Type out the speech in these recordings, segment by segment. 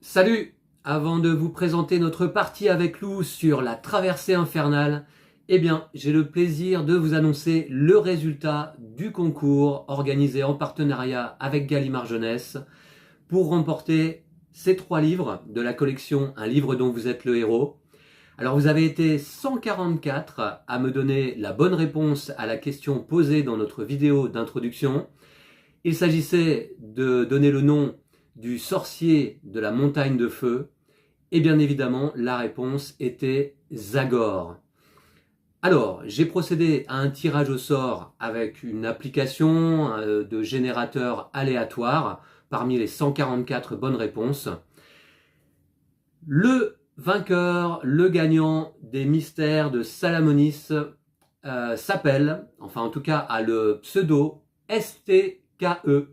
Salut! Avant de vous présenter notre partie avec Lou sur la traversée infernale, j'ai le plaisir de vous annoncer le résultat du concours organisé en partenariat avec Gallimard Jeunesse pour remporter ces 3 livres de la collection Un livre dont vous êtes le héros. Alors vous avez été 144 à me donner la bonne réponse à la question posée dans notre vidéo d'introduction. Il s'agissait de donner le nom du sorcier de la montagne de feu, et bien évidemment la réponse était Zagor. Alors j'ai procédé à un tirage au sort avec une application de générateur aléatoire parmi les 144 bonnes réponses. Le vainqueur, le gagnant des mystères de Salamonis s'appelle, enfin en tout cas a le pseudo STKE.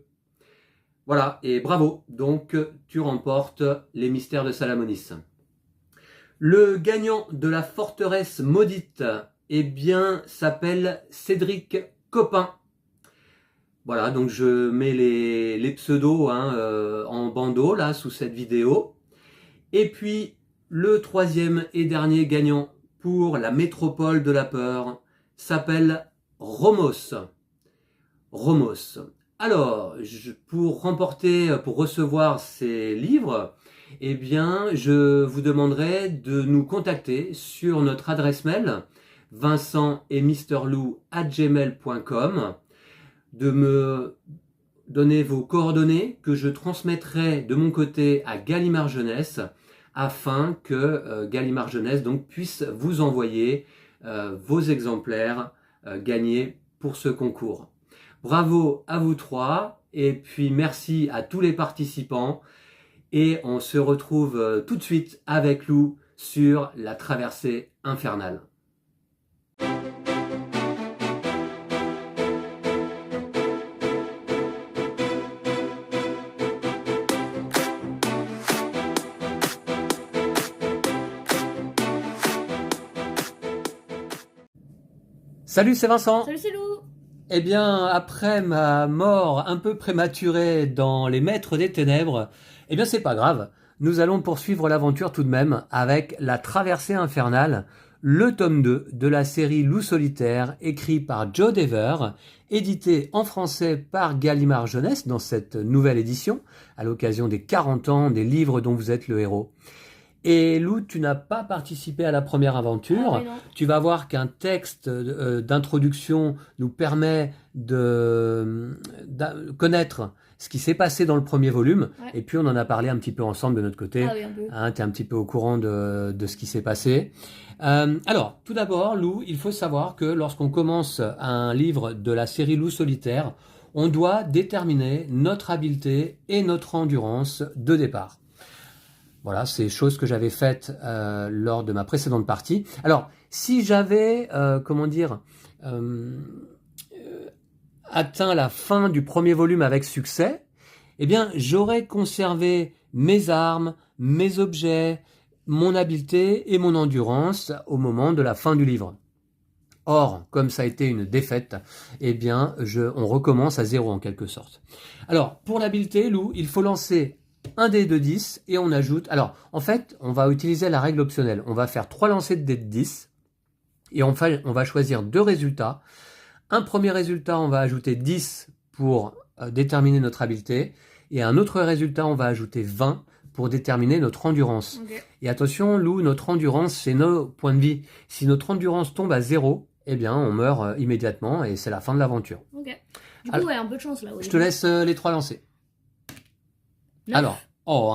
Voilà, et bravo, donc tu remportes les mystères de Salamonis. Le gagnant de la forteresse maudite, s'appelle Cédric Copin. Voilà, donc je mets les pseudos en bandeau là sous cette vidéo. Et puis le troisième et dernier gagnant pour la métropole de la peur s'appelle Romos. Romos. Alors, pour recevoir ces livres, je vous demanderai de nous contacter sur notre adresse mail vincent@gmail.com, de me donner vos coordonnées que je transmettrai de mon côté à Gallimard Jeunesse afin que Gallimard Jeunesse donc puisse vous envoyer vos exemplaires gagnés pour ce concours. Bravo à vous 3 et puis merci à tous les participants et on se retrouve tout de suite avec Lou sur la traversée infernale. Salut, c'est Vincent. Salut, c'est Lou. Après ma mort un peu prématurée dans les Maîtres des Ténèbres, c'est pas grave. Nous allons poursuivre l'aventure tout de même avec La Traversée Infernale, le tome 2 de la série Loup Solitaire, écrit par Joe Dever, édité en français par Gallimard Jeunesse dans cette nouvelle édition, à l'occasion des 40 ans des livres dont vous êtes le héros. Et Lou, tu n'as pas participé à la première aventure. Oui, tu vas voir qu'un texte d'introduction nous permet de connaître ce qui s'est passé dans le premier volume. Ouais. Et puis on en a parlé un petit peu ensemble de notre côté. Ah oui, un peu. Tu es un petit peu au courant de ce qui s'est passé. Alors, tout d'abord, Lou, il faut savoir que lorsqu'on commence un livre de la série Loup Solitaire, on doit déterminer notre habileté et notre endurance de départ. Voilà, c'est chose que j'avais faite lors de ma précédente partie. Alors, si j'avais, atteint la fin du premier volume avec succès, j'aurais conservé mes armes, mes objets, mon habileté et mon endurance au moment de la fin du livre. Or, comme ça a été une défaite, on recommence à zéro en quelque sorte. Alors, pour l'habileté, Lou, il faut lancer un dé de 10 et on ajoute... Alors, en fait, on va utiliser la règle optionnelle. On va faire 3 lancers de dés de 10 et on va choisir 2 résultats. Un premier résultat, on va ajouter 10 pour déterminer notre habileté et un autre résultat, on va ajouter 20 pour déterminer notre endurance. Okay. Et attention, Lou, notre endurance, c'est nos points de vie. Si notre endurance tombe à 0, on meurt immédiatement et c'est la fin de l'aventure. Ok. Du coup, un peu de chance là. Je te laisse les 3 lancers. 9. Alors,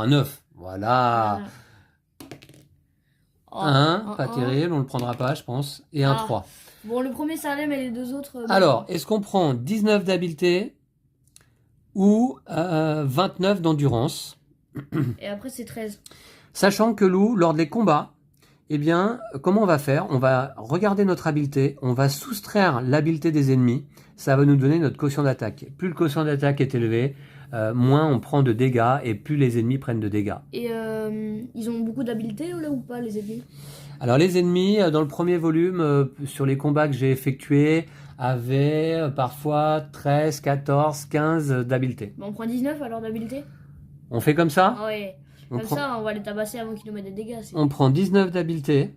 un 9, voilà. Un, pas terrible, on ne le prendra pas, je pense. Et un 3. Bon, le premier ça allait, mais les deux autres... Alors, est-ce qu'on prend 19 d'habileté ou 29 d'endurance? Et après, c'est 13. Sachant que Lou, lors des combats, comment on va faire? On va regarder notre habileté, on va soustraire l'habileté des ennemis, ça va nous donner notre quotient d'attaque. Plus le quotient d'attaque est élevé, moins on prend de dégâts et plus les ennemis prennent de dégâts. Et ils ont beaucoup d'habileté là ou pas, les ennemis? Alors les ennemis, dans le premier volume, sur les combats que j'ai effectués, avaient parfois 13, 14, 15 d'habileté. Bon, on prend 19 alors d'habileté? On fait comme ça? Ouais. Comme ça, on va les tabasser avant qu'ils nous mettent des dégâts. On prend 19 d'habileté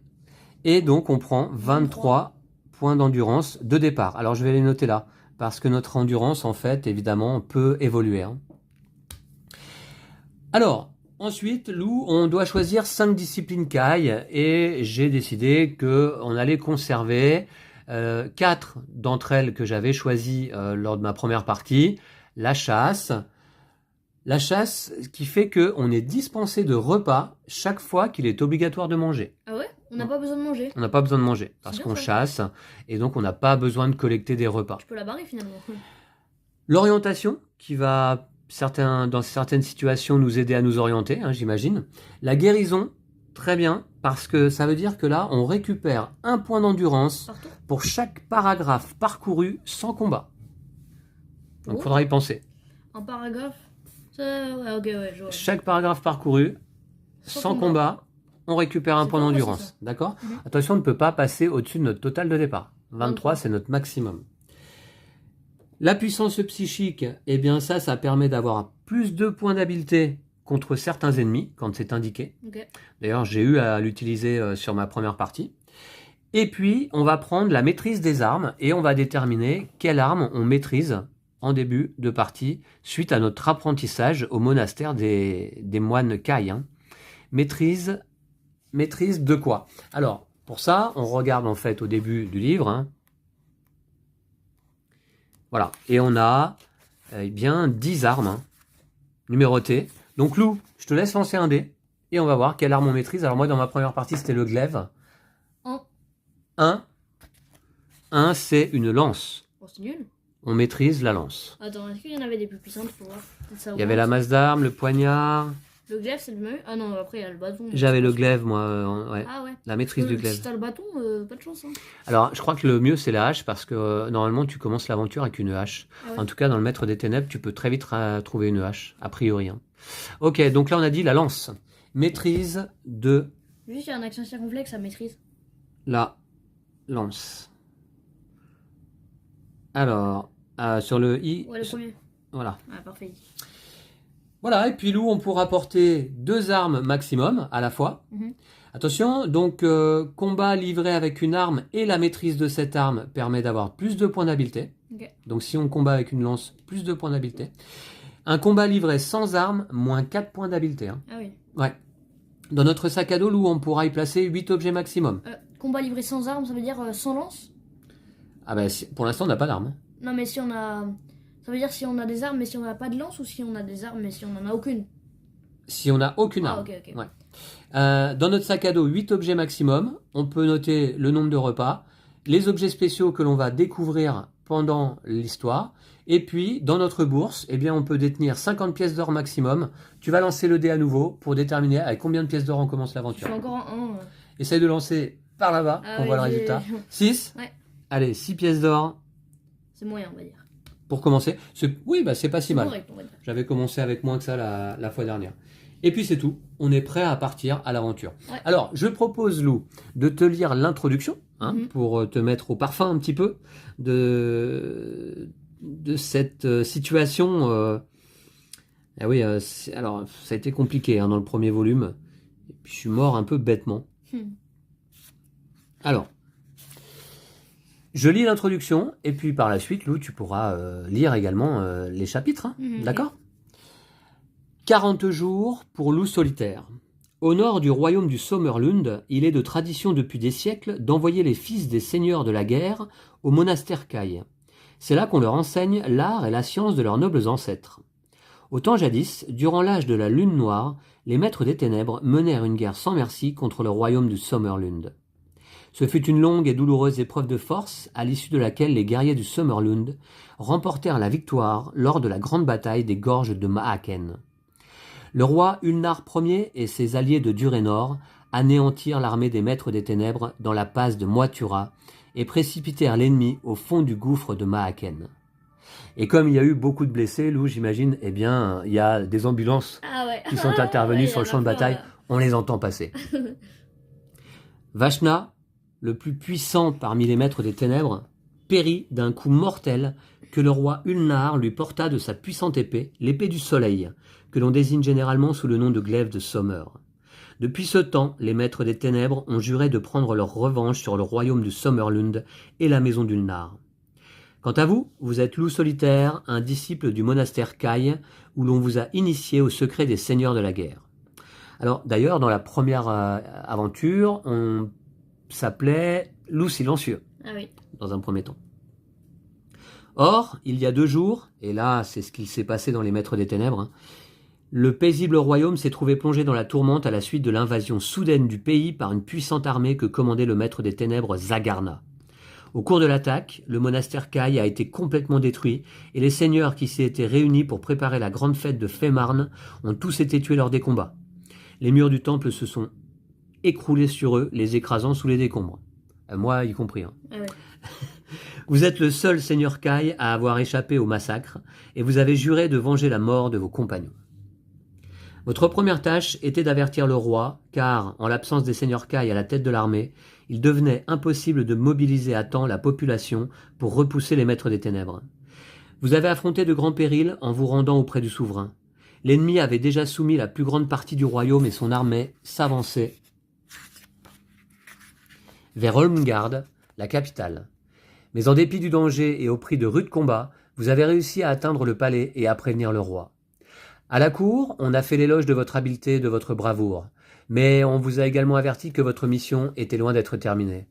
et donc on prend 23 points d'endurance de départ. Alors je vais les noter là parce que notre endurance en fait évidemment peut évoluer. Hein. Alors ensuite, Lou, on doit choisir 5 disciplines Kai et j'ai décidé qu'on allait conserver 4 d'entre elles que j'avais choisies lors de ma première partie. La chasse qui fait qu'on est dispensé de repas chaque fois qu'il est obligatoire de manger. Ah ouais? On n'a pas besoin de manger? On n'a pas besoin de manger parce qu'on chasse et donc on n'a pas besoin de collecter des repas. Tu peux la barrer finalement. L'orientation qui va dans certaines situations nous aider à nous orienter, hein, j'imagine. La guérison, très bien, parce que ça veut dire que là on récupère un point d'endurance pour chaque paragraphe parcouru sans combat. Donc il faudra y penser. Un paragraphe? Ouais, ok, ouais, je vois. Chaque paragraphe parcouru, sans combat, on récupère un point d'endurance. D'accord? Attention, on ne peut pas passer au-dessus de notre total de départ. 23, c'est notre maximum. La puissance psychique, eh bien ça permet d'avoir plus de points d'habileté contre certains ennemis, quand c'est indiqué. D'ailleurs, j'ai eu à l'utiliser sur ma première partie. Et puis, on va prendre la maîtrise des armes et on va déterminer quelle arme on maîtrise en début de partie, suite à notre apprentissage au monastère des moines Kai. Hein. Maîtrise de quoi? Alors, pour ça, on regarde en fait au début du livre. Hein. Voilà, et on a bien 10 armes hein, numérotées. Donc Lou, je te laisse lancer un dé, et on va voir quelle arme on maîtrise. Alors moi, dans ma première partie, c'était le glaive. 1. 1, c'est une lance. Oh, c'est nul. On maîtrise la lance. Attends, est-ce qu'il y en avait des plus puissantes pour voir? Il y avait la masse d'armes, le poignard. Le glaive, c'est le mieux? Ah non, après, il y a le bâton. J'avais le glaive, moi. Ouais. Ah ouais. La maîtrise du glaive. Si t'as le bâton, pas de chance. Hein. Alors, je crois que le mieux, c'est la hache, parce que normalement, tu commences l'aventure avec une hache. Ah ouais. En tout cas, dans le Maître des Ténèbres, tu peux très vite trouver une hache, a priori. Hein. Ok, donc là, on a dit la lance. Maîtrise de... Juste, il y a un accent circonflexe, ça maîtrise. La lance. Alors... sur le I. Ouais, le premier. Voilà. Ah, parfait. Voilà, et puis Lou, on pourra porter 2 armes maximum à la fois. Attention, donc combat livré avec une arme et la maîtrise de cette arme permet d'avoir plus de points d'habileté. Donc si on combat avec une lance, plus de points d'habileté. Un combat livré sans arme, moins 4 points d'habileté. Hein. Ah oui. Ouais. Dans notre sac à dos, Lou, on pourra y placer 8 objets maximum. Combat livré sans arme, ça veut dire sans lance? Ah bah, pour l'instant, on n'a pas d'arme. Non, mais si on a... Ça veut dire si on a des armes, mais si on n'a pas de lance, ou si on a des armes, mais si on n'en a aucune? Si on n'a aucune arme. Ok. Ouais. Dans notre sac à dos, 8 objets maximum. On peut noter le nombre de repas, les objets spéciaux que l'on va découvrir pendant l'histoire. Et puis, dans notre bourse, eh bien, on peut détenir 50 pièces d'or maximum. Tu vas lancer le dé à nouveau pour déterminer avec combien de pièces d'or on commence l'aventure. Je suis encore en 1. Essaye de lancer par là-bas, qu'on voit le résultat. 6 Ouais. Allez, 6 pièces d'or. C'est moyen, on va dire. Pour commencer, oui, bah c'est pas si mal. Correct, J'avais commencé avec moins que ça la fois dernière. Et puis c'est tout, on est prêt à partir à l'aventure. Ouais. Alors, je propose, Lou, de te lire l'introduction, hein, pour te mettre au parfum un petit peu de cette situation. Ah oui, alors ça a été compliqué hein, dans le premier volume. Et puis je suis mort un peu bêtement. Alors... Je lis l'introduction, et puis par la suite, Lou, tu pourras lire également les chapitres, hein, d'accord? 40 jours pour loup solitaire. Au nord du royaume du Sommerlund, il est de tradition depuis des siècles d'envoyer les fils des seigneurs de la guerre au monastère Kai. C'est là qu'on leur enseigne l'art et la science de leurs nobles ancêtres. Au temps jadis, durant l'âge de la lune noire, les maîtres des ténèbres menèrent une guerre sans merci contre le royaume du Sommerlund. Ce fut une longue et douloureuse épreuve de force, à l'issue de laquelle les guerriers du Sommerlund remportèrent la victoire lors de la grande bataille des gorges de Maaken. Le roi Ulnar Ier et ses alliés de Durénor anéantirent l'armée des maîtres des ténèbres dans la passe de Moitura et précipitèrent l'ennemi au fond du gouffre de Maaken. Et comme il y a eu beaucoup de blessés, Lou, j'imagine, eh bien, il y a des ambulances qui sont intervenues sur le champ de bataille. On les entend passer. Vashna, le plus puissant parmi les maîtres des ténèbres, périt d'un coup mortel que le roi Ulnar lui porta de sa puissante épée, l'épée du soleil, que l'on désigne généralement sous le nom de glaive de Sommer. Depuis ce temps, les maîtres des ténèbres ont juré de prendre leur revanche sur le royaume du Sommerlund et la maison d'Ulnar. Quant à vous, vous êtes loup solitaire, un disciple du monastère Kai, où l'on vous a initié au secret des seigneurs de la guerre. Alors d'ailleurs, dans la première aventure, on s'appelait loup silencieux, Ah oui. dans un premier temps. Or, il y a 2 jours, et là c'est ce qui s'est passé dans les Maîtres des Ténèbres, le paisible royaume s'est trouvé plongé dans la tourmente à la suite de l'invasion soudaine du pays par une puissante armée que commandait le Maître des Ténèbres Zagarna. Au cours de l'attaque, le monastère Kai a été complètement détruit et les seigneurs qui s'y étaient réunis pour préparer la grande fête de Femarn ont tous été tués lors des combats. Les murs du temple se sont écroulés sur eux, les écrasant sous les décombres. Moi y compris. Hein. Ah ouais. Vous êtes le seul seigneur Kai à avoir échappé au massacre et vous avez juré de venger la mort de vos compagnons. Votre première tâche était d'avertir le roi, car, en l'absence des seigneurs Kai à la tête de l'armée, il devenait impossible de mobiliser à temps la population pour repousser les maîtres des ténèbres. Vous avez affronté de grands périls en vous rendant auprès du souverain. L'ennemi avait déjà soumis la plus grande partie du royaume et son armée s'avançait vers Holmgard, la capitale. Mais en dépit du danger et au prix de rudes combats, vous avez réussi à atteindre le palais et à prévenir le roi. À la cour, on a fait l'éloge de votre habileté et de votre bravoure, mais on vous a également averti que votre mission était loin d'être terminée.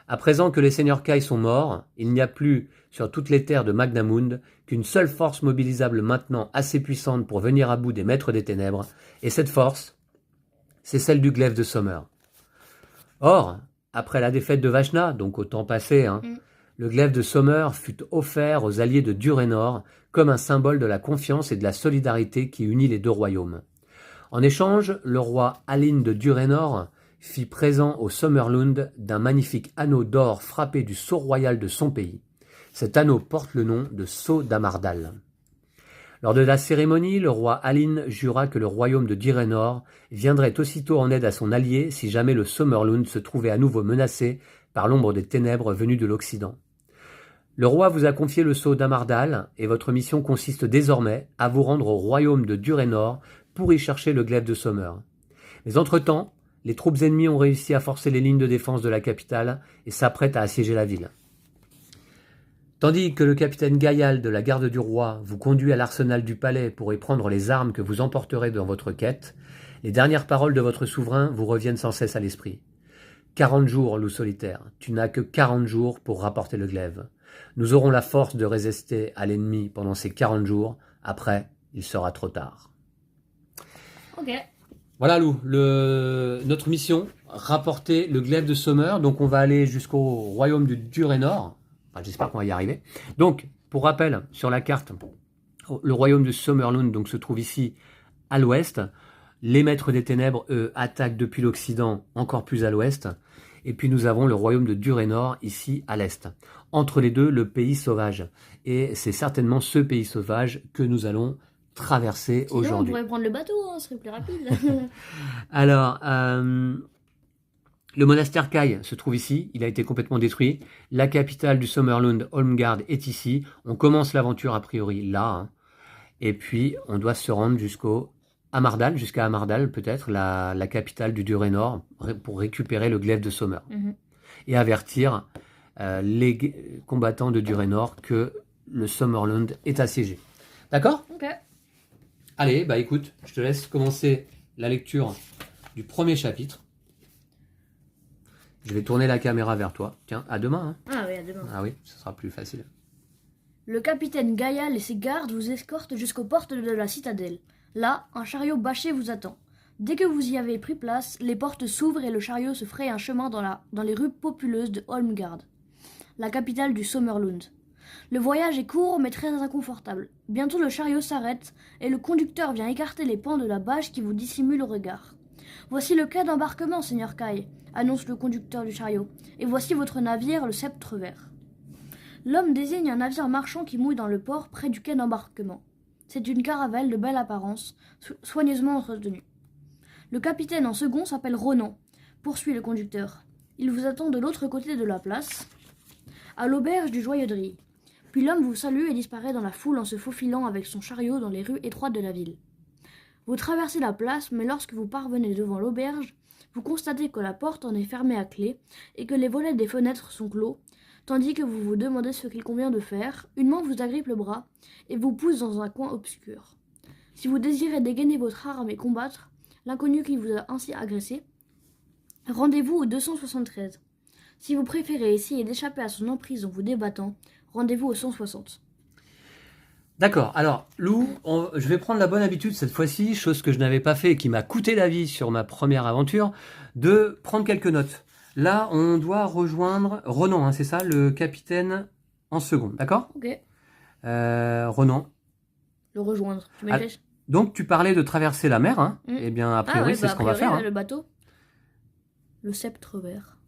À présent que les seigneurs Kai sont morts, il n'y a plus, sur toutes les terres de Magnamund, qu'une seule force mobilisable maintenant assez puissante pour venir à bout des maîtres des ténèbres, et cette force, c'est celle du glaive de Sommer. Or, après la défaite de Vashna, donc au temps passé, le glaive de Sommer fut offert aux alliés de Durenor comme un symbole de la confiance et de la solidarité qui unit les 2 royaumes. En échange, le roi Alin de Durenor fit présent au Sommerlund d'un magnifique anneau d'or frappé du sceau royal de son pays. Cet anneau porte le nom de sceau d'Amardal. Lors de la cérémonie, le roi Alin jura que le royaume de Durenor viendrait aussitôt en aide à son allié si jamais le Sommerlund se trouvait à nouveau menacé par l'ombre des ténèbres venues de l'Occident. Le roi vous a confié le sceau d'Amardal et votre mission consiste désormais à vous rendre au royaume de Durenor pour y chercher le glaive de Sommer. Mais entre-temps, les troupes ennemies ont réussi à forcer les lignes de défense de la capitale et s'apprêtent à assiéger la ville. Tandis que le capitaine Gaïal de la garde du roi vous conduit à l'arsenal du palais pour y prendre les armes que vous emporterez dans votre quête, les dernières paroles de votre souverain vous reviennent sans cesse à l'esprit. 40 jours, loup solitaire, tu n'as que 40 jours pour rapporter le glaive. Nous aurons la force de résister à l'ennemi pendant ces 40 jours, après, il sera trop tard. Ok. Voilà Lou, notre mission, rapporter le glaive de Sommer, donc on va aller jusqu'au royaume du Durenor, enfin, j'espère qu'on va y arriver. Donc, pour rappel, sur la carte, le royaume de Sommerlund donc, se trouve ici à l'ouest, les maîtres des ténèbres, eux, attaquent depuis l'Occident, encore plus à l'ouest, et puis nous avons le royaume de Durenor ici à l'est. Entre les deux, le pays sauvage. Et c'est certainement ce pays sauvage que nous allons traverser aujourd'hui. On pourrait prendre le bateau, ce serait plus rapide. Alors, le monastère Kai se trouve ici, il a été complètement détruit. La capitale du Sommerlund, Holmgard, est ici. On commence l'aventure a priori là. Et puis, on doit se rendre jusqu'à Amardal peut-être, la capitale du Durenor, pour récupérer le glaive de Sommer. Et avertir les combattants de Durenor que le Sommerlund est assiégé. D'accord ? Ok. Allez, bah écoute, je te laisse commencer la lecture du premier chapitre. Je vais tourner la caméra vers toi. Tiens, à demain. Ah oui, à demain. Ah oui, ce sera plus facile. Le capitaine Gaïal et ses gardes vous escortent jusqu'aux portes de la citadelle. Là, un chariot bâché vous attend. Dès que vous y avez pris place, les portes s'ouvrent et le chariot se fraye un chemin dans les rues populeuses de Holmgard, la capitale du Sommerlund. Le voyage est court mais très inconfortable. Bientôt le chariot s'arrête et le conducteur vient écarter les pans de la bâche qui vous dissimule le regard. « Voici le quai d'embarquement, seigneur Kai », annonce le conducteur du chariot, « et voici votre navire, le Sceptre Vert. » L'homme désigne un navire marchand qui mouille dans le port près du quai d'embarquement. C'est une caravelle de belle apparence, soigneusement entretenue. Le capitaine en second s'appelle Ronan, poursuit le conducteur. Il vous attend de l'autre côté de la place, à l'auberge du Joyeux de Riz. Puis l'homme vous salue et disparaît dans la foule en se faufilant avec son chariot dans les rues étroites de la ville. Vous traversez la place, mais lorsque vous parvenez devant l'auberge, vous constatez que la porte en est fermée à clé et que les volets des fenêtres sont clos, tandis que vous vous demandez ce qu'il convient de faire. Une main vous agrippe le bras et vous pousse dans un coin obscur. Si vous désirez dégainer votre arme et combattre l'inconnu qui vous a ainsi agressé, rendez-vous au 273. Si vous préférez essayer d'échapper à son emprise en vous débattant, rendez-vous au 160. D'accord, alors Lou, je vais prendre la bonne habitude cette fois-ci, chose que je n'avais pas fait et qui m'a coûté la vie sur ma première aventure, de prendre quelques notes. Là, on doit rejoindre Renan, c'est ça, le capitaine en seconde, d'accord? Ok. Renan. Le rejoindre, tu m'écris? Donc tu parlais de traverser la mer, hein? Eh bien a priori c'est ce qu'on va faire. Le bateau. Le sceptre vert.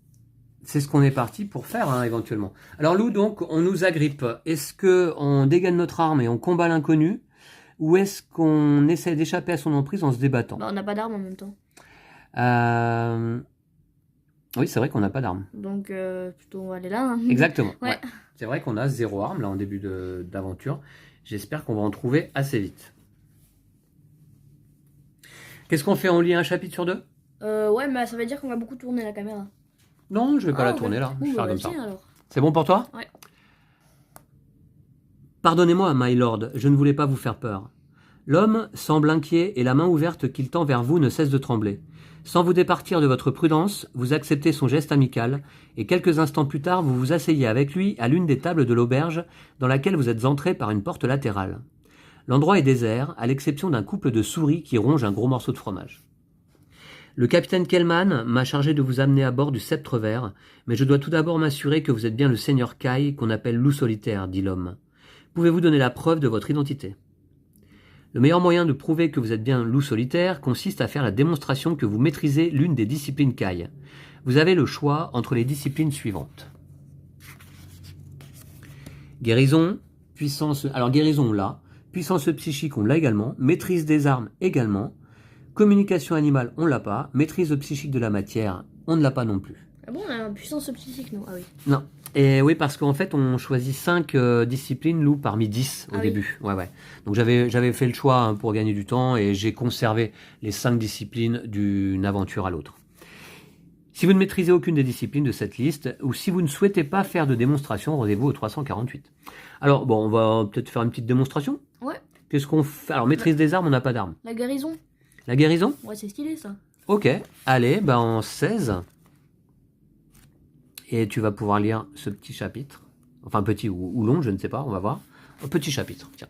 C'est ce qu'on est parti pour faire, hein, éventuellement. Alors Lou, donc, on nous agrippe. Est-ce qu'on dégaine notre arme et on combat l'inconnu, ou est-ce qu'on essaie d'échapper à son emprise en se débattant? On n'a pas d'arme en même temps. Oui, c'est vrai qu'on n'a pas d'arme. Donc, plutôt on va aller là. Hein. Exactement. Ouais. C'est vrai qu'on a 0 arme, là, en début d'aventure. J'espère qu'on va en trouver assez vite. Qu'est-ce qu'on fait? On lit un chapitre sur 2? Ouais, mais ça veut dire qu'on va beaucoup tourner la caméra. Non, je vais pas la tourner là. Je vais faire comme ça. C'est bon pour toi? Ouais. Pardonnez-moi, my lord, je ne voulais pas vous faire peur. L'homme semble inquiet et la main ouverte qu'il tend vers vous ne cesse de trembler. Sans vous départir de votre prudence, vous acceptez son geste amical et quelques instants plus tard, vous vous asseyez avec lui à l'une des tables de l'auberge dans laquelle vous êtes entré par une porte latérale. L'endroit est désert, à l'exception d'un couple de souris qui rongent un gros morceau de fromage. Le capitaine Kellman m'a chargé de vous amener à bord du Sceptre Vert, mais je dois tout d'abord m'assurer que vous êtes bien le seigneur Kai qu'on appelle loup solitaire, dit l'homme. Pouvez-vous donner la preuve de votre identité? Le meilleur moyen de prouver que vous êtes bien loup solitaire consiste à faire la démonstration que vous maîtrisez l'une des disciplines Kai. Vous avez le choix entre les disciplines suivantes. Guérison, puissance... Alors guérison, on l'a. Puissance psychique, on l'a également. Maîtrise des armes, également. Communication animale, on l'a pas. Maîtrise psychique de la matière, on ne l'a pas non plus. Ah bon, on a une puissance psychique, non? Ah oui. Non. Et oui, parce qu'en fait, on choisit 5 disciplines, Lou, parmi 10 au début. Oui. Ouais. Donc j'avais fait le choix hein, pour gagner du temps et j'ai conservé les 5 disciplines d'une aventure à l'autre. Si vous ne maîtrisez aucune des disciplines de cette liste, ou si vous ne souhaitez pas faire de démonstration, rendez-vous au 348. Alors, bon, on va peut-être faire une petite démonstration. Ouais. Qu'est-ce qu'on fait? Alors, maîtrise des armes, on n'a pas d'armes. La guérison. La guérison? Ouais, c'est stylé ça. Ok, allez, ben en 16. Et tu vas pouvoir lire ce petit chapitre. Enfin, petit ou long, je ne sais pas, on va voir. Un petit chapitre, tiens.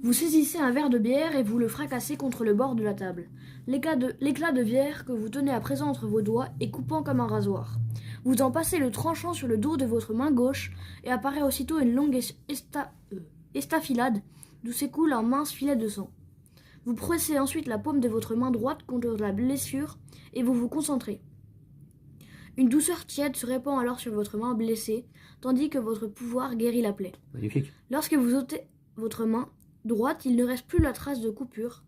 Vous saisissez un verre de bière et vous le fracassez contre le bord de la table. L'éclat de bière que vous tenez à présent entre vos doigts est coupant comme un rasoir. Vous en passez le tranchant sur le dos de votre main gauche et apparaît aussitôt une longue estafilade d'où s'écoule un mince filet de sang. Vous pressez ensuite la paume de votre main droite contre la blessure et vous vous concentrez. Une douceur tiède se répand alors sur votre main blessée, tandis que votre pouvoir guérit la plaie. Magnifique. Lorsque vous ôtez votre main droite, il ne reste plus la trace de coupure,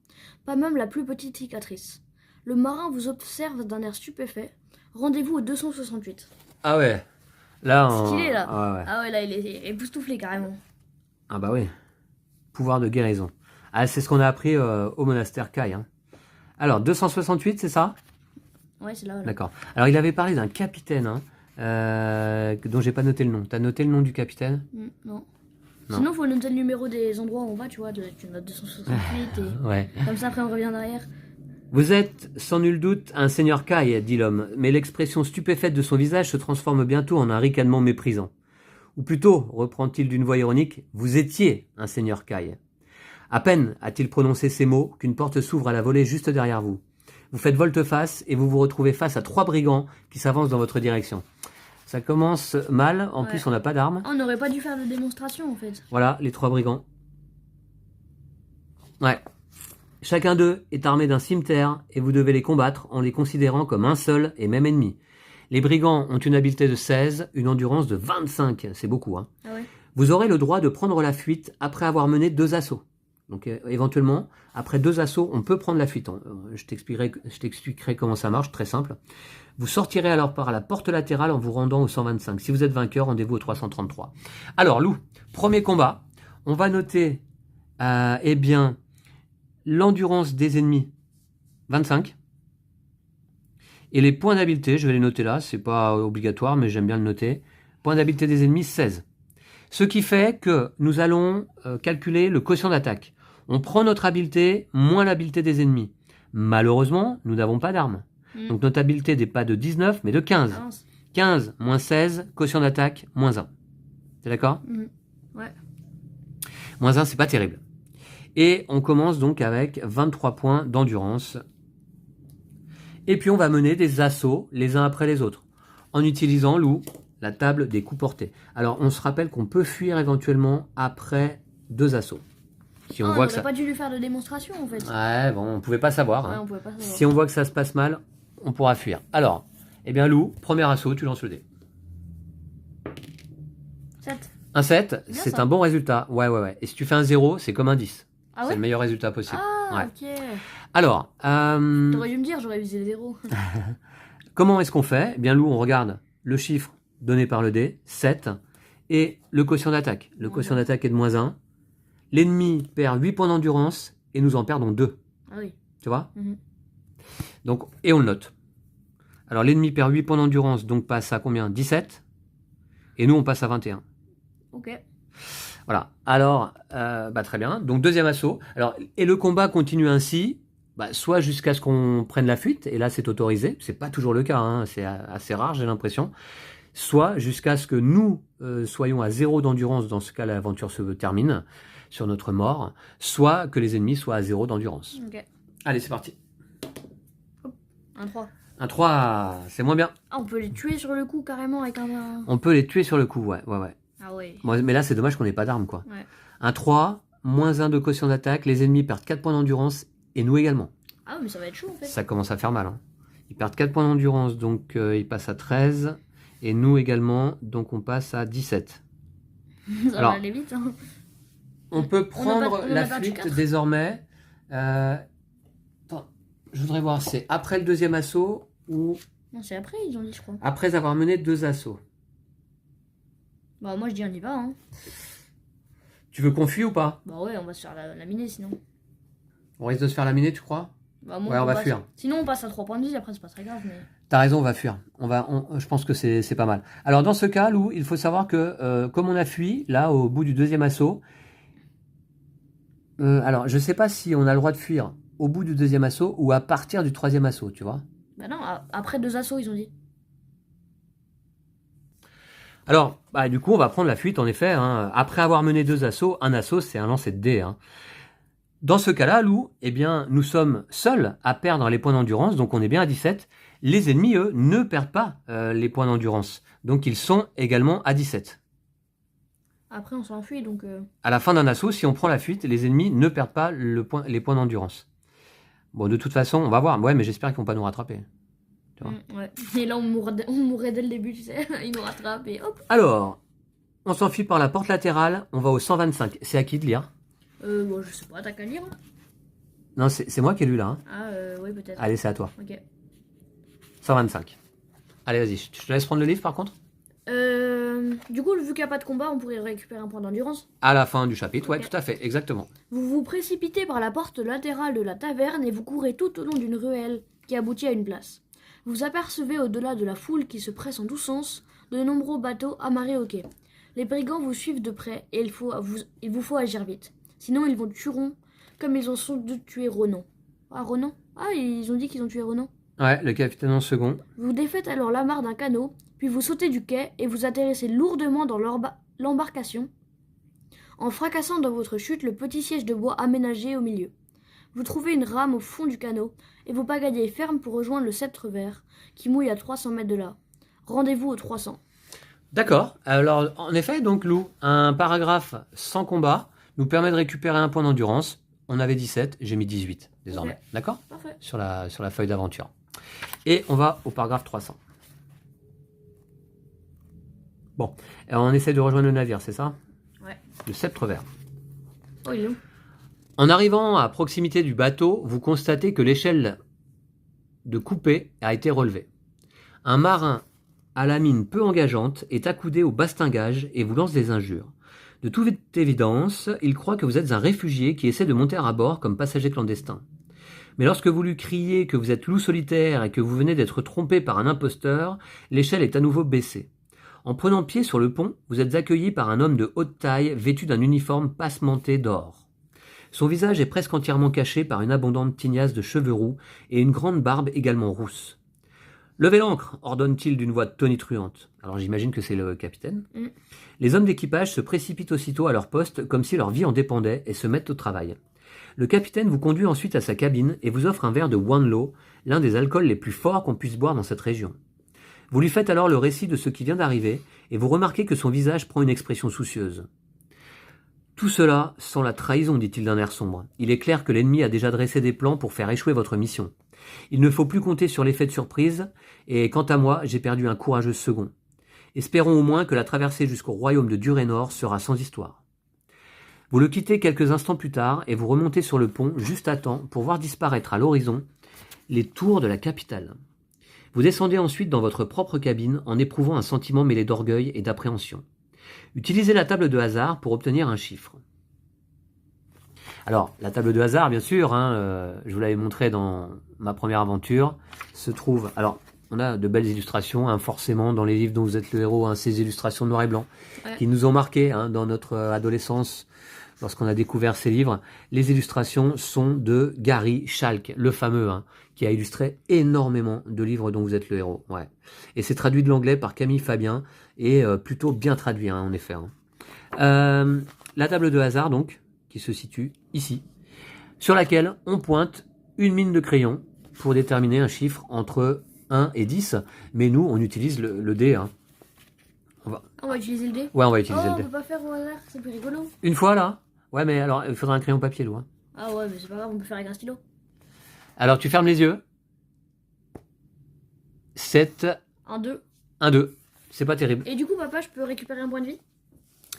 pas même la plus petite cicatrice. Le marin vous observe d'un air stupéfait. Rendez-vous au 268. Ah ouais. Là, Stylé là. Ah ouais, là il est époustouflé carrément. Ah bah oui. Pouvoir de guérison. Ah, c'est ce qu'on a appris au monastère Kai. Hein. Alors, 268, c'est ça? Ouais, c'est là. D'accord. Alors, il avait parlé d'un capitaine, hein, dont j'ai pas noté le nom. T'as noté le nom du capitaine? Non. Sinon, il faut noter le numéro des endroits où on va, tu vois. Tu notes 268 et ouais. Comme ça, après, on revient derrière. Vous êtes, sans nul doute, un seigneur Kai, dit l'homme, mais l'expression stupéfaite de son visage se transforme bientôt en un ricanement méprisant. Ou plutôt, reprend-il d'une voix ironique, vous étiez un seigneur Kai. À peine a-t-il prononcé ces mots qu'une porte s'ouvre à la volée juste derrière vous. Vous faites volte-face et vous vous retrouvez face à 3 brigands qui s'avancent dans votre direction. Ça commence mal, en plus on n'a pas d'armes. On n'aurait pas dû faire de démonstration en fait. Voilà, les 3 brigands. Ouais. Chacun d'eux est armé d'un cimeterre et vous devez les combattre en les considérant comme un seul et même ennemi. Les brigands ont une habileté de 16, une endurance de 25, c'est beaucoup. Hein. Ah ouais. Vous aurez le droit de prendre la fuite après avoir mené 2 assauts. Donc éventuellement, après 2 assauts, on peut prendre la fuite. Je t'expliquerai comment ça marche, très simple. Vous sortirez alors par la porte latérale en vous rendant au 125. Si vous êtes vainqueur, rendez-vous au 333. Alors Lou, premier combat, on va noter eh bien l'endurance des ennemis 25. Et les points d'habileté, je vais les noter là, c'est pas obligatoire, mais j'aime bien le noter. Points d'habileté des ennemis 16. Ce qui fait que nous allons calculer le quotient d'attaque. On prend notre habileté moins l'habileté des ennemis. Malheureusement, nous n'avons pas d'armes. Donc notre habileté n'est pas de 19, mais de 15. 15 moins 16, quotient d'attaque, moins 1. T'es d'accord? Ouais. Moins 1, c'est pas terrible. Et on commence donc avec 23 points d'endurance. Et puis on va mener des assauts les uns après les autres. En utilisant, Lou, la table des coups portés. Alors on se rappelle qu'on peut fuir éventuellement après 2 assauts. Si on voit que ça... pas dû lui faire de démonstration en fait. Ouais, bon, on pouvait pas savoir. Ouais, Hein. on pouvait pas savoir. Si on voit que ça se passe mal, on pourra fuir. Alors, eh bien Lou, premier assaut, tu lances le dé. 7. Un 7, Bien c'est ça. un bon résultat. Ouais. Et si tu fais un 0, c'est comme un 10. Ah C'est ouais le meilleur résultat possible. Ah, Ouais. ok. Alors, T'aurais dû me dire, j'aurais visé le 0. comment est-ce qu'on fait? Eh bien Lou, on regarde le chiffre donné par le dé, 7, et le quotient d'attaque. Le Moins quotient un. d'attaque est de moins 1. L'ennemi perd 8 points d'endurance et nous en perdons 2. Ah oui. Tu vois? Mhm. Donc, et on le note. Alors l'ennemi perd 8 points d'endurance, donc passe à combien? 17. Et nous, on passe à 21. Ok. Voilà. Alors, très bien. Donc deuxième assaut. Alors, et le combat continue ainsi, soit jusqu'à ce qu'on prenne la fuite, et là c'est autorisé. C'est pas toujours le cas, hein, c'est assez rare, j'ai l'impression. Soit jusqu'à ce que nous soyons à 0 d'endurance, dans ce cas l'aventure se termine sur notre mort, soit que les ennemis soient à 0 d'endurance. Ok. Allez, c'est parti. Un 3. Un 3, c'est moins bien. Ah, on peut les tuer sur le coup carrément avec un. On peut les tuer sur le coup, ouais. Ah ouais. Bon, mais là, c'est dommage qu'on n'ait pas d'armes, quoi. Ouais. Un 3, moins 1 de quotient d'attaque, les ennemis perdent 4 points d'endurance, et nous également. Ah, mais ça va être chaud en fait. Ça commence à faire mal. Hein. Ils perdent 4 points d'endurance, donc ils passent à 13, et nous également, donc on passe à 17. Ça Alors, va aller vite. Hein. On peut prendre on a la perdu fuite 4. désormais. Attends, je voudrais voir, c'est après le deuxième assaut ou Non, c'est après, ils ont dit, je crois. après avoir mené 2 assauts. Bah, moi je dis on y va. Hein. Tu veux qu'on fuit ou pas? Bah, ouais, on va se faire laminer sinon. On risque de se faire laminer, tu crois? Bah, moi, Ouais, on va passe. fuir. Sinon, on passe à 3 points de vie, après, c'est pas très grave. Mais... T'as raison, on va fuir. Je pense que c'est pas mal. Alors dans ce cas, Lou, il faut savoir que comme on a fui, là, au bout du deuxième assaut, alors je sais pas si on a le droit de fuir au bout du deuxième assaut ou à partir du troisième assaut, tu vois. Bah, non, après 2 assauts, ils ont dit. Alors, du coup, on va prendre la fuite, en effet. Hein. Après avoir mené 2 assauts, un assaut, c'est un lancer de dés. Hein. Dans ce cas-là, Lou, eh bien, nous sommes seuls à perdre les points d'endurance, donc on est bien à 17. Les ennemis, eux, ne perdent pas les points d'endurance, donc ils sont également à 17. Après, on s'enfuit, donc... À la fin d'un assaut, si on prend la fuite, les ennemis ne perdent pas les points d'endurance. Bon, de toute façon, on va voir. Ouais, mais j'espère qu'ils vont pas nous rattraper. Tu vois. ouais. Et là, on mourrait dès le début, tu sais. Ils nous rattrapent et hop. Alors, on s'enfuit par la porte latérale, on va au 125. C'est à qui de lire? Bon, je sais pas, t'as qu'à lire. Hein. Non, c'est moi qui ai lu là. Hein. Ah, oui, peut-être. Allez, c'est à toi. Ok. 125. Allez, vas-y. Je te laisse prendre le livre par contre? Du coup, vu qu'il n'y a pas de combat, on pourrait récupérer un point d'endurance. À la fin du chapitre, ouais, Ok. tout à fait, exactement. Vous vous précipitez par la porte latérale de la taverne et vous courez tout au long d'une ruelle qui aboutit à une place. Vous apercevez au-delà de la foule qui se presse en tous sens de nombreux bateaux amarrés au quai. Les brigands vous suivent de près et il vous faut agir vite. Sinon, ils vous tueront comme ils ont sans doute tué Ronan. Ah, Ronan? Ah, ils ont dit qu'ils ont tué Ronan. Ouais, le capitaine en second. Vous défaites alors l'amarre d'un canot, puis vous sautez du quai et vous atterrissez lourdement dans l'embarcation, en fracassant dans votre chute le petit siège de bois aménagé au milieu. Vous trouvez une rame au fond du canot et vous pagayez ferme pour rejoindre le sceptre vert, qui mouille à 300 mètres de là. Rendez-vous au 300. D'accord. Alors, en effet, donc, Lou, un paragraphe sans combat nous permet de récupérer un point d'endurance. On avait 17, j'ai mis 18 désormais. Ok. D'accord? Parfait. Sur la feuille d'aventure. Et on va au paragraphe 300. Bon, et on essaie de rejoindre le navire, c'est ça? Ouais. Le sceptre vert. Oh, il est où? En arrivant à proximité du bateau, vous constatez que l'échelle de coupée a été relevée. Un marin à la mine peu engageante est accoudé au bastingage et vous lance des injures. De toute évidence, il croit que vous êtes un réfugié qui essaie de monter à bord comme passager clandestin. Mais lorsque vous lui criez que vous êtes loup solitaire et que vous venez d'être trompé par un imposteur, l'échelle est à nouveau baissée. En prenant pied sur le pont, vous êtes accueilli par un homme de haute taille vêtu d'un uniforme passementé d'or. Son visage est presque entièrement caché par une abondante tignasse de cheveux roux et une grande barbe également rousse. « Levez l'ancre !» ordonne-t-il d'une voix tonitruante. Alors j'imagine que c'est le capitaine. Les hommes d'équipage se précipitent aussitôt à leur poste comme si leur vie en dépendait et se mettent au travail. Le capitaine vous conduit ensuite à sa cabine et vous offre un verre de Wanlo, l'un des alcools les plus forts qu'on puisse boire dans cette région. Vous lui faites alors le récit de ce qui vient d'arriver et vous remarquez que son visage prend une expression soucieuse. Tout cela sent la trahison, dit-il d'un air sombre. Il est clair que l'ennemi a déjà dressé des plans pour faire échouer votre mission. Il ne faut plus compter sur l'effet de surprise, et quant à moi, j'ai perdu un courageux second. Espérons au moins que la traversée jusqu'au royaume de Durénor sera sans histoire. Vous le quittez quelques instants plus tard, et vous remontez sur le pont juste à temps pour voir disparaître à l'horizon les tours de la capitale. Vous descendez ensuite dans votre propre cabine en éprouvant un sentiment mêlé d'orgueil et d'appréhension. Utilisez la table de hasard pour obtenir un chiffre. Alors, la table de hasard, bien sûr, je vous l'avais montré dans ma première aventure, se trouve... Alors, on a de belles illustrations, forcément, dans les livres dont vous êtes le héros, ces illustrations noir et blanc, qui nous ont marqué dans notre adolescence, lorsqu'on a découvert ces livres. Les illustrations sont de Gary Schalk, le fameux, qui a illustré énormément de livres dont vous êtes le héros. Ouais. Et c'est traduit de l'anglais par Camille Fabien, et plutôt bien traduit, en effet. La table de hasard, donc, qui se situe ici, sur laquelle on pointe une mine de crayon pour déterminer un chiffre entre 1 et 10, mais nous, on utilise le dé. On va utiliser le dé. Ouais, on va utiliser le dé. On peut pas faire au hasard, c'est plus rigolo. Une fois, là? Ouais, mais alors, il faudra un crayon papier, Lou. Ah ouais, mais c'est pas grave, on peut faire avec un stylo. Alors, tu fermes les yeux. 7. 1, 2. 1, 2. C'est pas terrible. Et du coup, papa, je peux récupérer un point de vie?